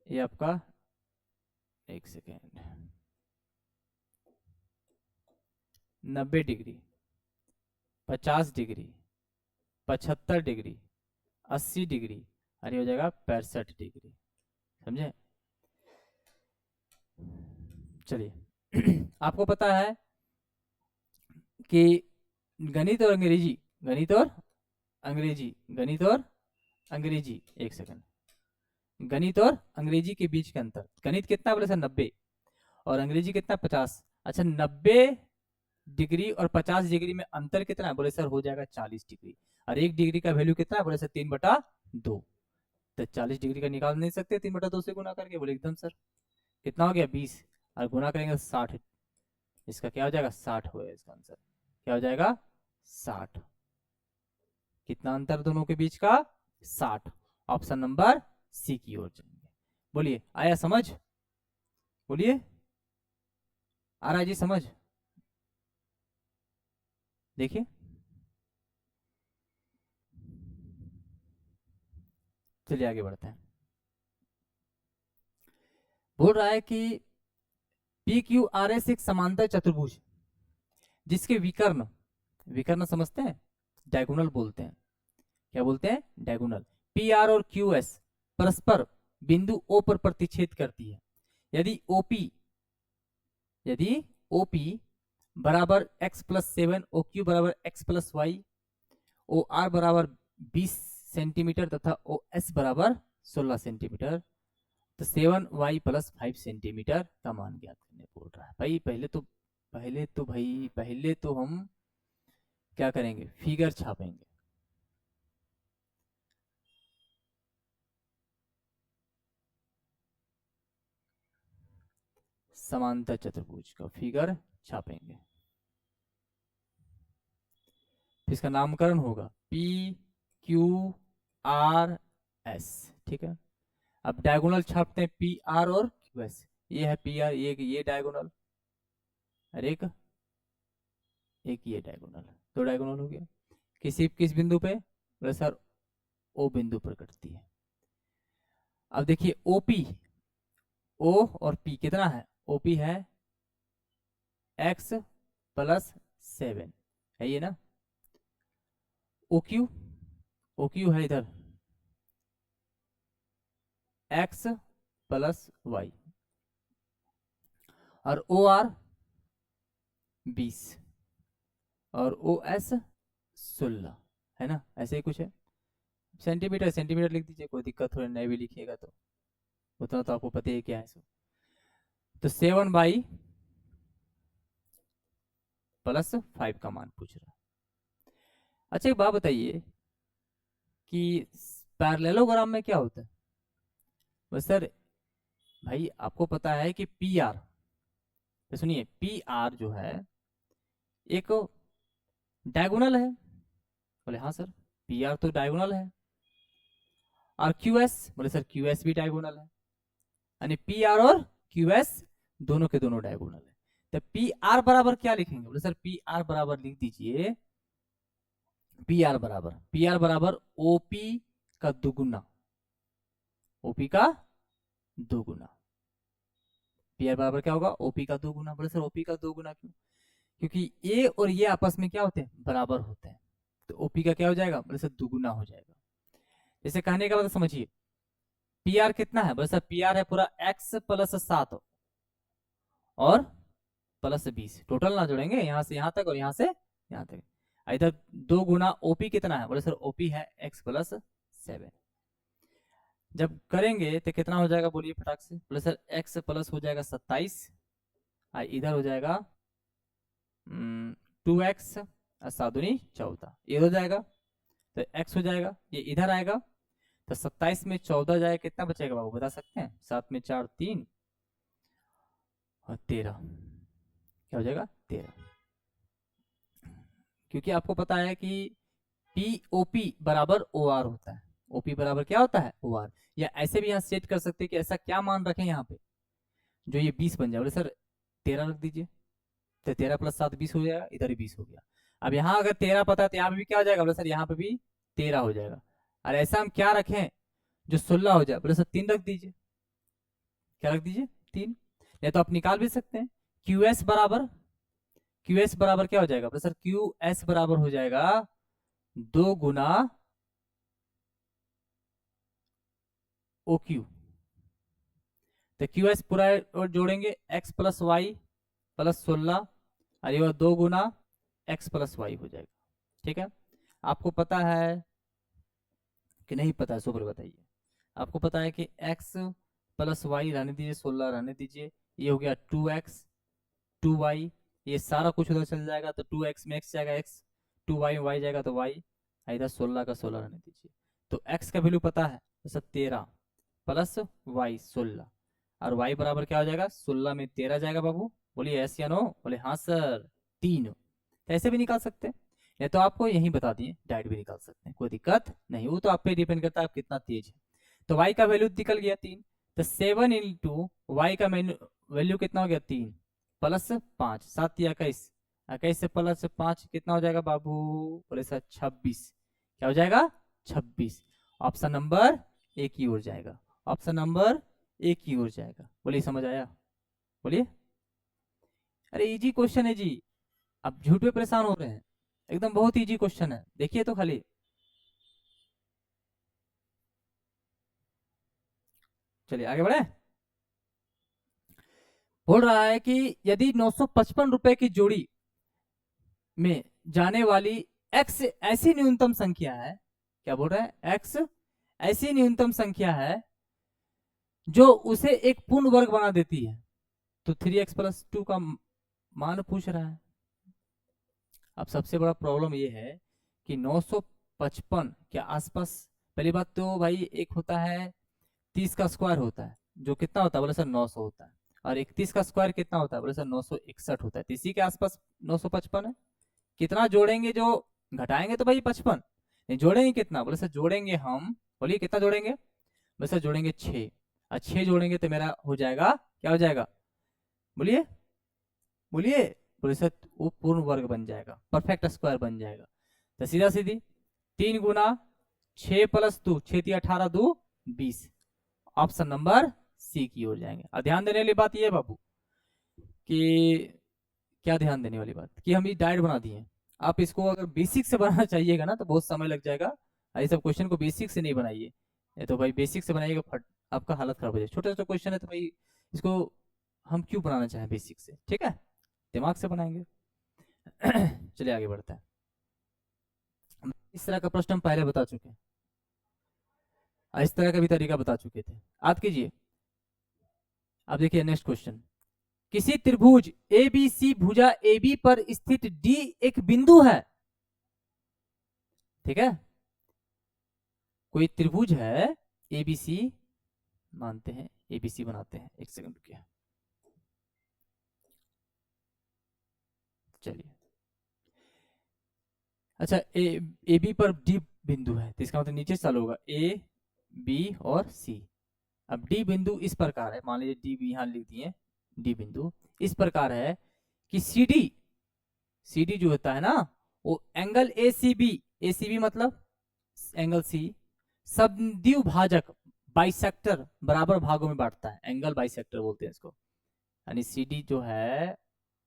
ये आपका, एक second, 90 degree, 50 degree, 75 degree, 80 degree, और ये हो जाएगा 65 डिग्री। समझे। चलिए आपको पता है कि गणित और अंग्रेजी, गणित और अंग्रेजी, गणित और अंग्रेजी, एक सेकंड, गणित और अंग्रेजी के बीच का अंतर, गणित कितना बोले सर 90 और अंग्रेजी कितना 50। अच्छा 90 डिग्री और 50 डिग्री में अंतर कितना है, बोले सर हो जाएगा 40 डिग्री। और 1 डिग्री का वैल्यू कितना है, बोले सर 3/2। तो 40 डिग्री का निकाल नहीं सकते 3/2 से गुना करके, बोले एकदम सर। कितना हो गया 20, और गुना करेंगे 60, इसका क्या हो जाएगा 60 हो, इसका आंसर क्या हो जाएगा 60। कितना अंतर दोनों के बीच का 60। ऑप्शन नंबर सी की ओर जाएंगे। बोलिए आया समझ, बोलिए आ रहा है जी समझ। देखिए चलिए आगे बढ़ते हैं। बोल रहा है कि पी क्यू आर एस एक समांतर चतुर्भुज जिसके विकर्ण, विकर्ण समझते हैं, डायगोनल बोलते हैं, क्या बोलते हैं, डायगोनल। पी आर और क्यू एस परस्पर बिंदु ओ पर प्रतिच्छेद करती है। यदि ओपी, यदि ओपी बराबर x प्लस 7, ओ क्यू बराबर x plus Y, O R बराबर 20 सेंटीमीटर तथा ओ एस बराबर 16 सेंटीमीटर, तो 7y प्लस 5 सेंटीमीटर का मान ज्ञात करने बोल रहा है। भाई पहले तो हम क्या करेंगे, फिगर छापेंगे। समांतर चतुर्भुज का फिगर छापेंगे, फिर इसका नामकरण होगा पी क्यू आर एस, ठीक है। अब डायगोनल छापते हैं पी आर और क्यू एस, ये है पी आर, ये डायगोनल, और एक ये डायगोनल, 2 डायगोनल हो गया। किस बिंदु पे, सर ओ बिंदु पर कटती है। अब देखिए ओपी, ओ और पी कितना है, ओपी है x प्लस 7, है ये ना। ओ क्यू है इधर x प्लस वाई, और ओ आर 20 और ओ एस 16, है ना, ऐसे ही कुछ है। सेंटीमीटर सेंटीमीटर लिख दीजिए, कोई दिक्कत थोड़ी, नहीं भी लिखिएगा तो उतना तो आपको पता ही क्या है। तो 7 प्लस 5 का मान पूछ रहा है। अच्छा एक बात बताइए कि पैरेललोग्राम में क्या होता है, बस सर भाई आपको पता है कि पी आर, तो सुनिए पी आर जो है एक डायगोनल है, बोले हाँ सर पी आर तो डायगोनल है। और क्यू एस, बोले सर क्यू एस भी डायगोनल है, यानी पी आर और क्यू एस दोनों के दोनों डायगोनल है। तो पी आर बराबर क्या लिखेंगे, बोले सर पी आर बराबर लिख दीजिए, पी आर बराबर ओपी का दुगुना, ओपी का दोगुना। पी आर बराबर क्या होगा, ओपी का दोगुना। बोले सर ओपी का दोगुना क्यों, क्योंकि ए और ये आपस में क्या होते हैं, बराबर होते हैं। तो ओपी का क्या हो जाएगा, बोले सर दुगुना हो जाएगा। जैसे कहने का मतलब समझिए, पी आर कितना है, बोले सर पी आर है पूरा एक्स प्लस 7 और प्लस 20, टोटल ना जोड़ेंगे यहाँ से यहाँ तक और यहाँ से यहाँ तक। इधर 2 गुना ओपी कितना है, बोले सर ओपी है एक्स प्लस 7। जब करेंगे तो कितना हो जाएगा, बोलिए फटाक से, बोले सर एक्स प्लस हो जाएगा 27 और इधर हो जाएगा 2x और 7 14, ये हो जाएगा। तो x हो जाएगा, ये इधर आएगा, तो 27 में 14 जाए कितना बचेगा बाबू, बता सकते हैं? 7 में 4 3 और 13, क्या हो जाएगा 13। क्योंकि आपको पता है कि POP बराबर OR होता है। OP बराबर क्या होता है, OR। या ऐसे भी यहाँ सेट कर सकते हैं कि ऐसा क्या मान रखें यहाँ पे जो ये 20 बन जाए, बोले सर 13 रख दीजिए, तो 13 प्लस 7 20 हो जाएगा, इधर ही 20 हो गया। अब यहाँ अगर 13 पता है तो यहाँ पे भी क्या हो जाएगा, बोले सर यहाँ पे भी 13 हो जाएगा। और ऐसा हम क्या रखें जो 16 हो जाए, बोले सर 3 रख दीजिए, क्या रख दीजिए 3। या तो आप निकाल भी सकते हैं, QS बराबर क्या हो जाएगा, बोले सर QS बराबर हो जाएगा 2 गुना OQ। तो QS पूरा और जोड़ेंगे x प्लस वाई प्लस 16 और ये 2 गुना x प्लस वाई हो जाएगा। ठीक है, आपको पता है कि नहीं पता है, सुपर बताइए। आपको पता है कि x प्लस वाई रहने दीजिए, 16 रहने दीजिए, ये हो गया 2x 2y, ये सारा कुछ उधर चल जाएगा, तो 2x में x जाएगा x, 2y में y जाएगा तो y, इधर 16 का 16 रहने दीजिए। तो x का वैल्यू पता है, तो 13 प्लस y 16 और y बराबर क्या हो जाएगा, 16 में 13 जाएगा बाबू, बोलिए यस या नो, बोले हाँ सर 3। तो ऐसे भी निकाल सकते हैं, या तो आपको यही बता दिए डायरेक्ट भी निकाल सकते हैं, कोई दिक्कत नहीं, वो तो आप पे डिपेंड करता है आप कितना तेज है। तो y का वैल्यू निकल गया 3, तो 7 इंटू वाई का वैल्यू कितना हो गया 3 प्लस 5 7 या 21, 21 से प्लस 5 कितना हो जाएगा बाबू, बोले सर 26, क्या हो जाएगा 26। ऑप्शन नंबर ए की ओर जाएगा, ऑप्शन नंबर ए की ओर जाएगा। बोलिए समझ आया, बोलिए। अरे इजी क्वेश्चन है जी, आप झूठ पे परेशान हो रहे हैं, एकदम बहुत इजी क्वेश्चन है, देखिए तो खाली। चलिए आगे बढ़े। बोल रहा है कि यदि 955 रुपए की जोड़ी में जाने वाली x ऐसी न्यूनतम संख्या है, क्या बोल रहा है, x ऐसी न्यूनतम संख्या है जो उसे एक पूर्ण वर्ग बना देती है, तो 3x प्लस 2 का मान पूछ रहा है। अब सबसे बड़ा प्रॉब्लम ये है कि 955 के आसपास, पहली बात तो भाई एक होता है 30 का स्क्वायर होता है जो कितना होता है, बोले सर 900 होता है, और 31 का स्क्वायर कितना होता है, बोले सर 961 होता है, तो इसी के आसपास 955 है। कितना जोड़ेंगे, जो घटाएंगे तो भाई 55, नहीं जोड़ेंगे कितना, बोले सर जोड़ेंगे हम, बोलिए कितना जोड़ेंगे, बोले सर जोड़ेंगे 6, और 6 जोड़ेंगे तो मेरा हो जाएगा, क्या हो जाएगा, बोलिए बोलिए, बोले सर वो पूर्ण वर्ग बन जाएगा, परफेक्ट स्क्वायर बन जाएगा। तो सीधा सीधी 3 गुना 6 प्लस 2, 6 18 2 20, ऑप्शन नंबर सी की ओर जाएंगे। और ध्यान देने वाली बात यह है बाबू कि क्या ध्यान देने वाली बात कि हम ये डायरेक्ट बना दिए, आप इसको अगर बेसिक से बनाना चाहिएगा ना तो बहुत समय लग जाएगा, ये सब क्वेश्चन को बेसिक से नहीं बनाइए, ये तो भाई बेसिक से बनाइएगा फट आपका हालत खराब हो जाए। छोटा छोटा क्वेश्चन है तो भाई इसको हम क्यों बनाना चाहें बेसिक से, ठीक है, दिमाग से बनाएंगे। चलिए आगे बढ़ते हैं। इस तरह का प्रश्न हम पहले बता चुके हैं, इस तरह का भी तरीका बता चुके थे, याद कीजिए। अब देखिए नेक्स्ट क्वेश्चन, किसी त्रिभुज ABC भुजा AB पर स्थित D एक बिंदु है, ठीक है, कोई त्रिभुज है ABC, मानते हैं ABC बनाते हैं, एक सेकंड रुकिए, चलिए। अच्छा AB पर D बिंदु है, तो इसका मतलब नीचे चालू होगा A B और C। अब D बिंदु इस प्रकार है, मान लीजिए D भी यहां लिख दिए, D बिंदु इस प्रकार है कि CD जो होता है ना वो एंगल ACB मतलब एंगल C समद्विभाजक बाइसेक्टर बराबर भागों में बांटता है, एंगल बाइसेक्टर बोलते हैं इसको। यानी CD जो है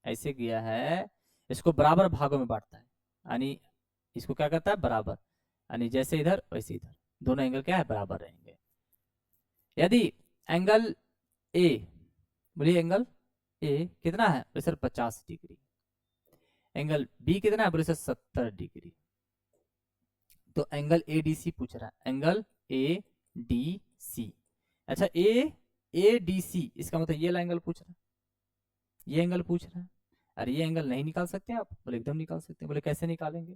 ऐसे गया है, इसको बराबर भागों में बांटता है, यानी इसको क्या करता है, बराबर, यानी जैसे इधर वैसे इधर, दोनों एंगल क्या है, बराबर रहेंगे। यदि एंगल ए, बोलिए एंगल ए कितना है, बोले सर 50 डिग्री, एंगल बी कितना है, बोले सर 70 डिग्री। तो एंगल ए डी सी पूछ रहा है, एंगल ए डी सी। अच्छा ए डी सी, इसका मतलब ये वाला एंगल पूछ रहा है, ये एंगल पूछ रहा है। अरे ये एंगल नहीं निकाल सकते आप, बोले एकदम निकाल सकते हैं। बोले कैसे निकालेंगे,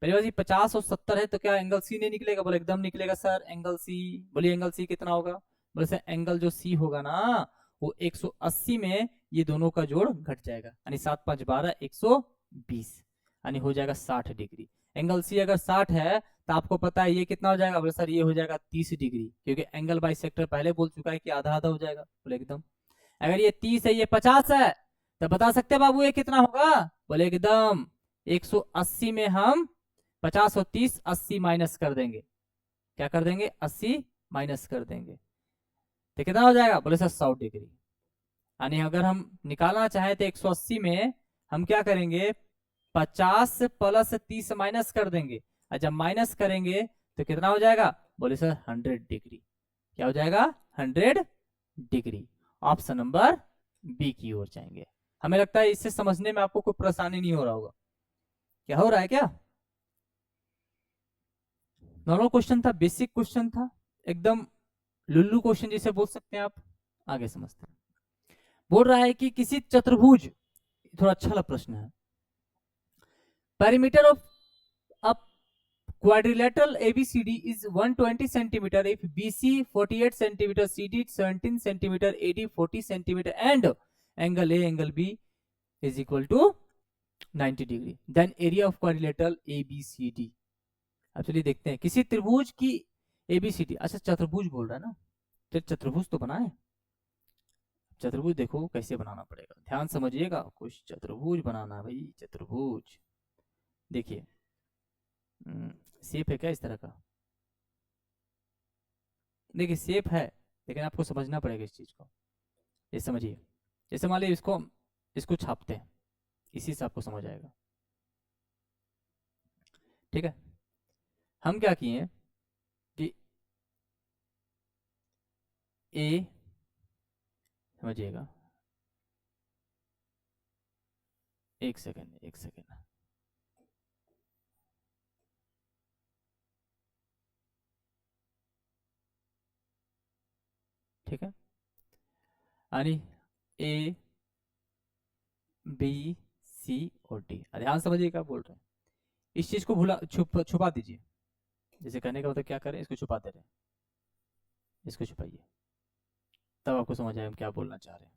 पहली बात ये 50 और 70 है, तो क्या एंगल सी नहीं निकलेगा, बोले एकदम निकलेगा सर, एंगल सी। बोलिए एंगल सी कितना होगा, बोले सर एंगल जो सी होगा ना वो 180 में ये दोनों का जोड़ घट जाएगा, यानी 7 5 12 120, यानी हो जाएगा 60 डिग्री। एंगल सी अगर 60 है तो आपको पता है ये कितना हो जाएगा, बोले सर ये हो जाएगा 30 डिग्री, क्योंकि एंगल बाई सेक्टर पहले बोल चुका है कि आधा आधा हो जाएगा। बोले एकदम। अगर ये 30 है ये 50 है तो बता सकते हैं बाबू ये कितना होगा, बोले एकदम 180 में हम 50 और 30 80 माइनस कर देंगे, क्या कर देंगे, 80 माइनस कर देंगे, तो कितना हो जाएगा, बोले सर 100 डिग्री। यानी अगर हम निकालना चाहें तो 180 में हम क्या करेंगे, 50 प्लस 30 माइनस कर देंगे, और जब माइनस करेंगे तो कितना हो जाएगा, बोले सर 100 डिग्री। क्या हो जाएगा, 100 डिग्री। ऑप्शन नंबर बी की ओर जाएंगे। हमें लगता है इससे समझने में आपको कोई परेशानी नहीं हो रहा होगा, क्या हो रहा है, क्या नॉर्मल क्वेश्चन था, बेसिक क्वेश्चन था, एकदम लुल्लू क्वेश्चन जिसे बोल सकते हैं आप। आगे समझते हैं। बोल रहा है कि किसी चतुर्भुज, थोड़ा अच्छा वाला प्रश्न है, perimeter of a quadrilateral ABCD is 120 centimeter if BC 48 centimeter, CD 17 centimeter, AD 40 centimeter, and angle A angle B is equal to 90 degree. Then area of quadrilateral ABCD. अब चलिए देखते हैं, किसी त्रिभुज की ABCD, अच्छा चतुर्भुज बोल रहा है ना, तो चतुर्भुज तो बनाए, चतुर्भुज देखो कैसे बनाना पड़ेगा, ध्यान समझिएगा, कुछ चतुर्भुज बनाना भाई, चतुर्भुज देखिए शेप है क्या इस तरह का, देखिए शेप है, लेकिन आपको समझना पड़ेगा इस चीज को, ये समझिए, जैसे मान लीजिए इसको इसको छापते हैं, इसी से आपको समझ आएगा, ठीक है। हम क्या किए कि ए, समझिएगा, एक सेकेंड एक सेकेंड, ठीक है, यानी ए बी सी और डी, ध्यान समझिए क्या बोल रहे हैं, इस चीज को भूला छुपा दीजिए, जैसे कहने का मतलब क्या करें, इसको छुपा दे रहे हैं, इसको छुपाइए, तब आपको समझ आए हम क्या बोलना चाह रहे हैं।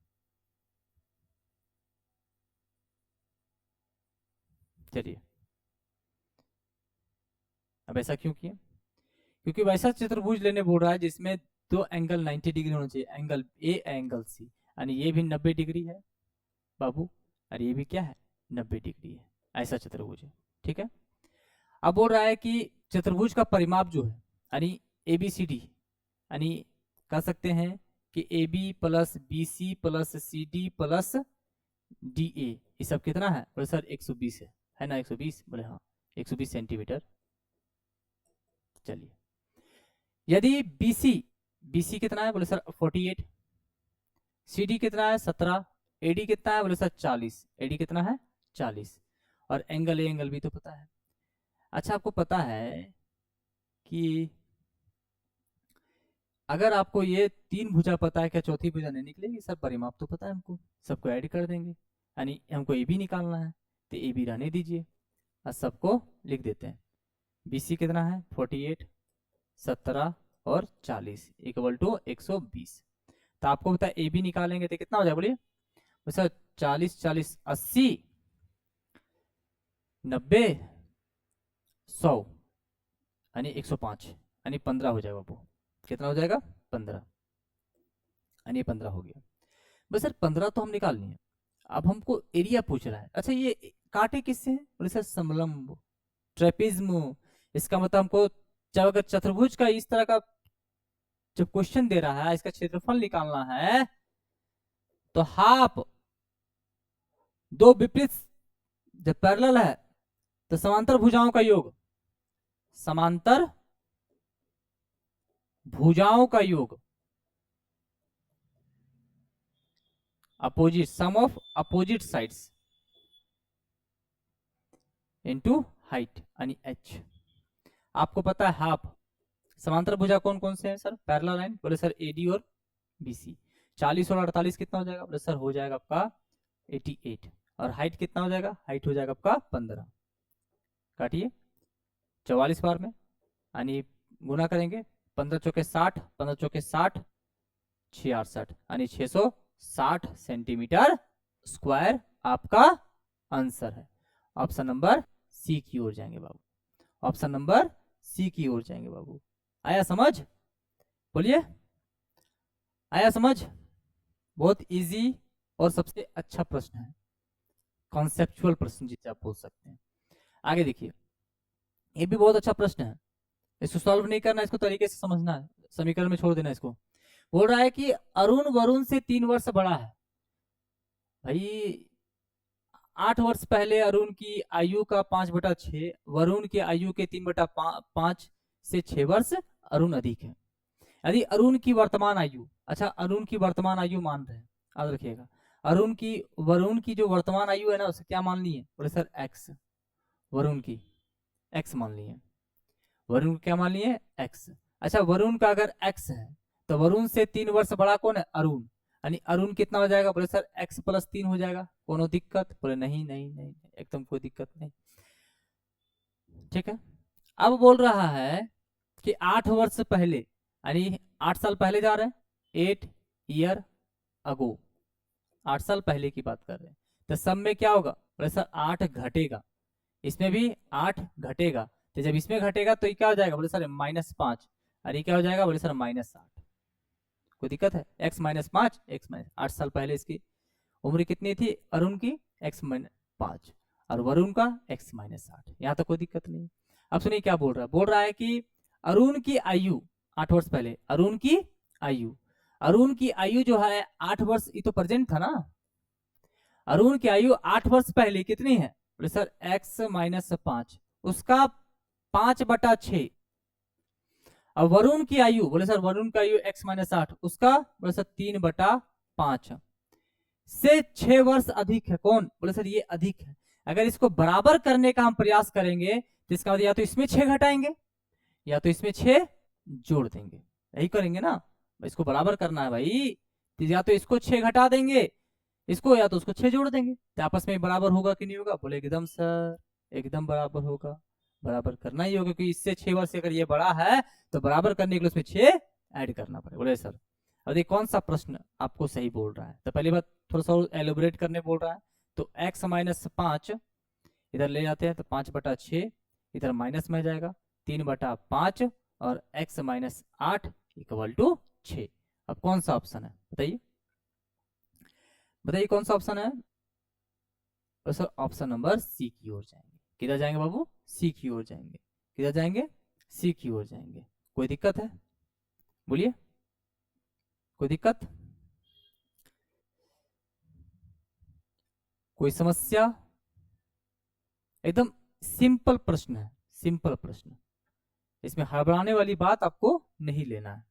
चलिए, अब ऐसा क्यों किया, क्योंकि वैसा चतुर्भुज लेने बोल रहा है जिसमें दो एंगल 90 डिग्री होना चाहिए, एंगल ए एंगल सी, यानी ये भी 90 डिग्री है बाबू, और ये भी क्या है 90 डिग्री है, ऐसा चतुर्भुज है, ठीक है। अब बोल रहा है कि चतुर्भुज का परिमाप जो है, यानी ए बी सी डी, यानी कह सकते हैं कि A B plus B C plus C D plus D A, ये सब कितना है, बोले सर 120 है ना, 120, बोले हाँ 120 सेंटीमीटर। चलिए, यदि BC कितना है, बोले सर 48, CD कितना है 17, AD कितना है, बोले सर 40, AD कितना है 40, और एंगल ए एंगल बी तो पता है। अच्छा आपको पता है कि अगर आपको ये 3 भुजा पता है, क्या चौथी भुजा नहीं निकलेगी, सर परिमाप तो पता है हमको, सबको ऐड कर देंगे, यानी हमको ए बी निकालना है, तो ए बी रहने दीजिए और सबको लिख देते हैं। BC कितना है 48, 17 और 40 इक्वल टू 120, तो आपको पता है ए बी निकालेंगे तो कितना हो जाए, बोलिए सर 40 40 80 90 100, यानी 105, यानी 15 हो जाएगा, वो कितना हो जाएगा 15, यानी 15 हो गया। बस सर 15 तो हम निकाल लिए, अब हमको एरिया पूछ रहा है। अच्छा ये काटे किससे हैं, बोले सर समलंब, ट्रेपिज्म, इसका मतलब हमको जब अगर चतुर्भुज का इस तरह का जब क्वेश्चन दे रहा है, इसका क्षेत्रफल निकालना है, तो हाफ दो विपरीत जब पैरेलल है तो समांतर भुजाओं का योग, समांतर भुजाओं का योग, opposite, sum of opposite sides into height यानी h। आपको पता है हाफ, समांतर भुजा कौन कौन से हैं सर? पैरेलल लाइन, बोले सर AD और BC। 40 और 48 कितना हो जाएगा? बोले सर हो जाएगा आपका 88। और हाइट कितना हो जाएगा? हाइट हो जाएगा आपका 15। काटिए 44 बार में, यानी गुना करेंगे 15 चौके 60, 15 चौके 60, 66 यानी 660 सेंटीमीटर स्क्वायर आपका आंसर है। ऑप्शन नंबर सी की ओर जाएंगे बाबू, ऑप्शन नंबर सी की ओर जाएंगे बाबू। आया समझ? बोलिए, आया समझ? बहुत इजी और सबसे अच्छा प्रश्न है, कॉन्सेप्चुअल प्रश्न जिसे आप बोल सकते हैं। आगे देखिए, ये भी बहुत अच्छा प्रश्न है, इसको सॉल्व नहीं करना, इसको तरीके से समझना है, समीकरण में छोड़ देना इसको। बोल रहा है कि अरुण वरुण से 3 वर्ष बड़ा है। भाई 8 वर्ष पहले अरुण की आयु का 5/6, वरुण की आयु के 3/5 से 6 वर्ष अरुण अधिक है। यदि अरुण की वर्तमान आयु, अच्छा अरुण की वर्तमान आयु मान रहे हैं, याद रखिएगा, वरुण की जो वर्तमान आयु है ना, उसे क्या मान ली है? बोले सर x, वरुण की x मान ली है, वरुण क्या मान ली है? x। अच्छा वरुण का अगर x है तो वरुण से 3 वर्ष बड़ा कौन है? अरुण, यानी अरुण कितना हो जाएगा? बोले सर x + 3 हो जाएगा। कोनो दिक्कत? बोले नहीं नहीं नहीं, एकदम कोई दिक्कत नहीं। ठीक है, अब बोल रहा है कि 8 वर्ष पहले, यानी 8 साल पहले जा रहे हैं, 8 ईयर अगो, 8 साल पहले की बात कर रहे हैं, तो सब में क्या होगा? बोले सर 8 घटेगा, इसमें भी 8 घटेगा, तो जब इसमें घटेगा तो ये क्या हो जाएगा? बोले सर -5, और ये क्या हो जाएगा? बोले सर -8। कोई दिक्कत है? x - 5, x - 8 साल पहले इसकी उम्र कितनी थी अरुण की? x - 5 और वरुण का x - 8। यहाँ तो कोई दिक्कत नहीं। अब सुनिए क्या बोल रहा है, बोल रहा है कि अरुण की आयु 8 वर्ष पहले, अरुण की आयु, अरुण की आयु जो है 8 वर्ष, ये तो प्रेजेंट था ना, अरुण की आयु 8 वर्ष पहले कितनी है? बोले सर x - 5, उसका 5/6। अब वरुण की आयु, बोले सर वरुण की आयु x - 8, उसका बोले सर 3/5 से 6 वर्ष अधिक है। कौन? बोले सर ये अधिक है। अगर इसको बराबर करने का हम प्रयास करेंगे तो इसका मतलब या तो इसमें 6 घटाएंगे या तो इसमें 6 जोड़ देंगे, यही करेंगे ना। इसको बराबर करना है भाई, तो या तो इसको 6 घटा देंगे इसको, या तो उसको 6 जोड़ देंगे, तो आपस में बराबर होगा कि नहीं होगा? बोले एकदम सर, एकदम बराबर होगा, बराबर करना ही होगा, क्योंकि इससे 6 वर्ष अगर ये बड़ा है तो बराबर करने के लिए उसमें 6 ऐड करना पड़ेगा। बोले सर अब कौन सा प्रश्न आपको सही बोल रहा है? तो पहली बात थोड़ा सा एलोबरेट करने बोल रहा है, तो x - 5 इधर ले जाते हैं तो 5/6 इधर माइनस में जाएगा, 3/5 और x - 8 = 6। अब कौन सा ऑप्शन है बताइए, बताइए कौन सा ऑप्शन है? तो सर ऑप्शन नंबर सी की ओर जाएंगे। किधर जाएंगे बाबू? सी की ओर जाएंगे। किधर जाएंगे? सी की ओर जाएंगे। कोई दिक्कत है? बोलिए, कोई दिक्कत, कोई समस्या? एकदम सिंपल प्रश्न है, सिंपल प्रश्न, इसमें हड़बड़ाने वाली बात आपको नहीं लेना है।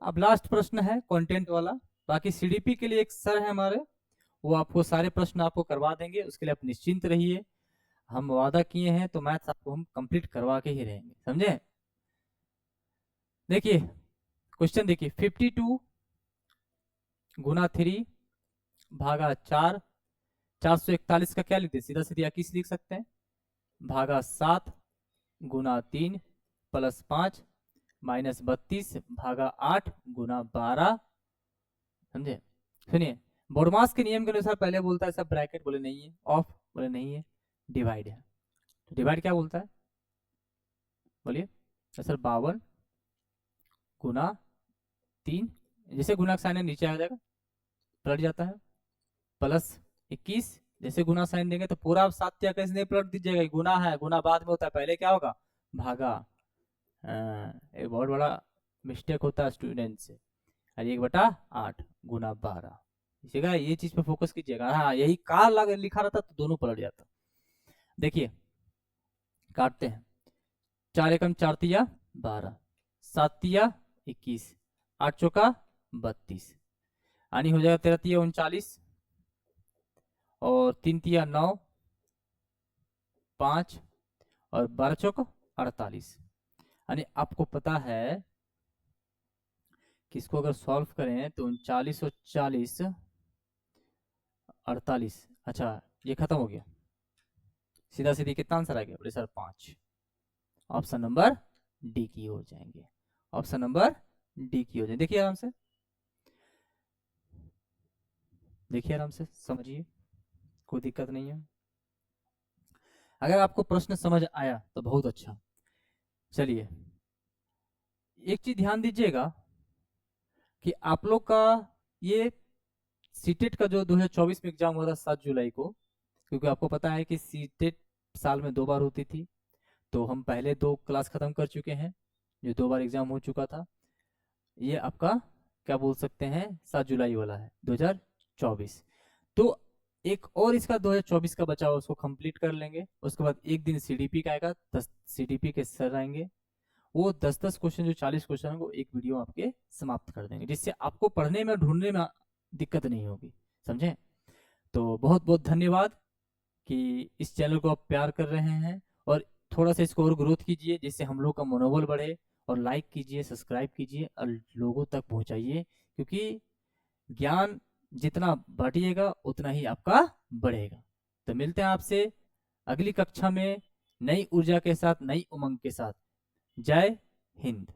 अब लास्ट प्रश्न है कंटेंट वाला, बाकी सीडीपी के लिए एक सर है हमारे, वो आपको सारे प्रश्न आपको करवा देंगे, उसके लिए आप निश्चिंत रहिए। हम वादा किए हैं तो मैथ्स आपको हम कंप्लीट करवा के ही रहेंगे, समझे? देखिए क्वेश्चन देखिए, 52 × 3 भागा 4, 441 का क्या लिखते हैं? सीधा सीधा किस लिख सकते हैं? भागा 7 × 3 + 5 -32 भागा 8 × 12, समझे? सुनिए, बोडमास के नियम के अनुसार पहले बोलता है सब ब्रैकेट, बोले नहीं है, ऑफ, बोले नहीं है, डिवाइड है। तो डिवाइड क्या बोलता है? बोलिए सर 52 × 3, जैसे गुना का साइन नीचे आ जाएगा, पलट जाता है, +21, जैसे गुना साइन देंगे तो पूरा 7 कैसे नहीं पलट दीजिएगा, गुना है, गुना बाद में होता है, पहले क्या होगा? भागा। एक बहुत बड़ा मिस्टेक होता है स्टूडेंट से, 1/8 × 12, इसीगा ये चीज पे फोकस कीजिएगा। हाँ यही कार लिखा रहता तो दोनों पलट जाता। देखिए काटते हैं, 4 एकम 4 तिया 12, 7 तिया 21, 8 चौका 32, यानी हो जाएगा 13 तिया 39, और 3 तिया 9, 5 और 12 चौका 48। यानी आपको पता है कि इसको अगर सॉल्व करें तो 39 और 40 48। अच्छा ये खत्म हो गया, सीधा सीधी कितना आंसर आ गया बोले सर 5। ऑप्शन नंबर डी की हो जाएंगे, ऑप्शन नंबर डी की हो जाएंगे। देखिए आराम से, देखिए आराम से समझिए, कोई दिक्कत नहीं है। अगर आपको प्रश्न समझ आया तो बहुत अच्छा। चलिए एक चीज ध्यान दीजिएगा कि आप लोग का ये सीटेट का जो 2024 में एग्जाम हुआ था 7 जुलाई को, क्योंकि आपको पता है कि सीटेट साल में 2 बार होती थी, तो हम पहले 2 क्लास खत्म कर चुके हैं, जो 2 बार एग्जाम हो चुका था। ये आपका क्या बोल सकते हैं 7 जुलाई वाला है 2024। तो एक और इसका 2024 का बचा हुआ उसको कंप्लीट कर लेंगे। उसके बाद एक दिन सीडीपी का आएगा, 10 सीडीपी के सर आएंगे, वो 10-10 क्वेश्चन जो 40 क्वेश्चन है वो एक वीडियो आपके समाप्त कर देंगे, जिससे आपको पढ़ने में ढूंढने में दिक्कत नहीं होगी, समझे। तो बहुत बहुत धन्यवाद कि इस चैनल को आप प्यार कर रहे हैं, और थोड़ा सा इसको और ग्रोथ कीजिए जिससे हम लोग का मनोबल बढ़े, और लाइक कीजिए, सब्सक्राइब कीजिए और लोगों तक पहुंचाइए, क्योंकि ज्ञान जितना बांटिएगा उतना ही आपका बढ़ेगा। तो मिलते हैं आपसे अगली कक्षा में नई ऊर्जा के साथ, नई उमंग के साथ। जय हिंद।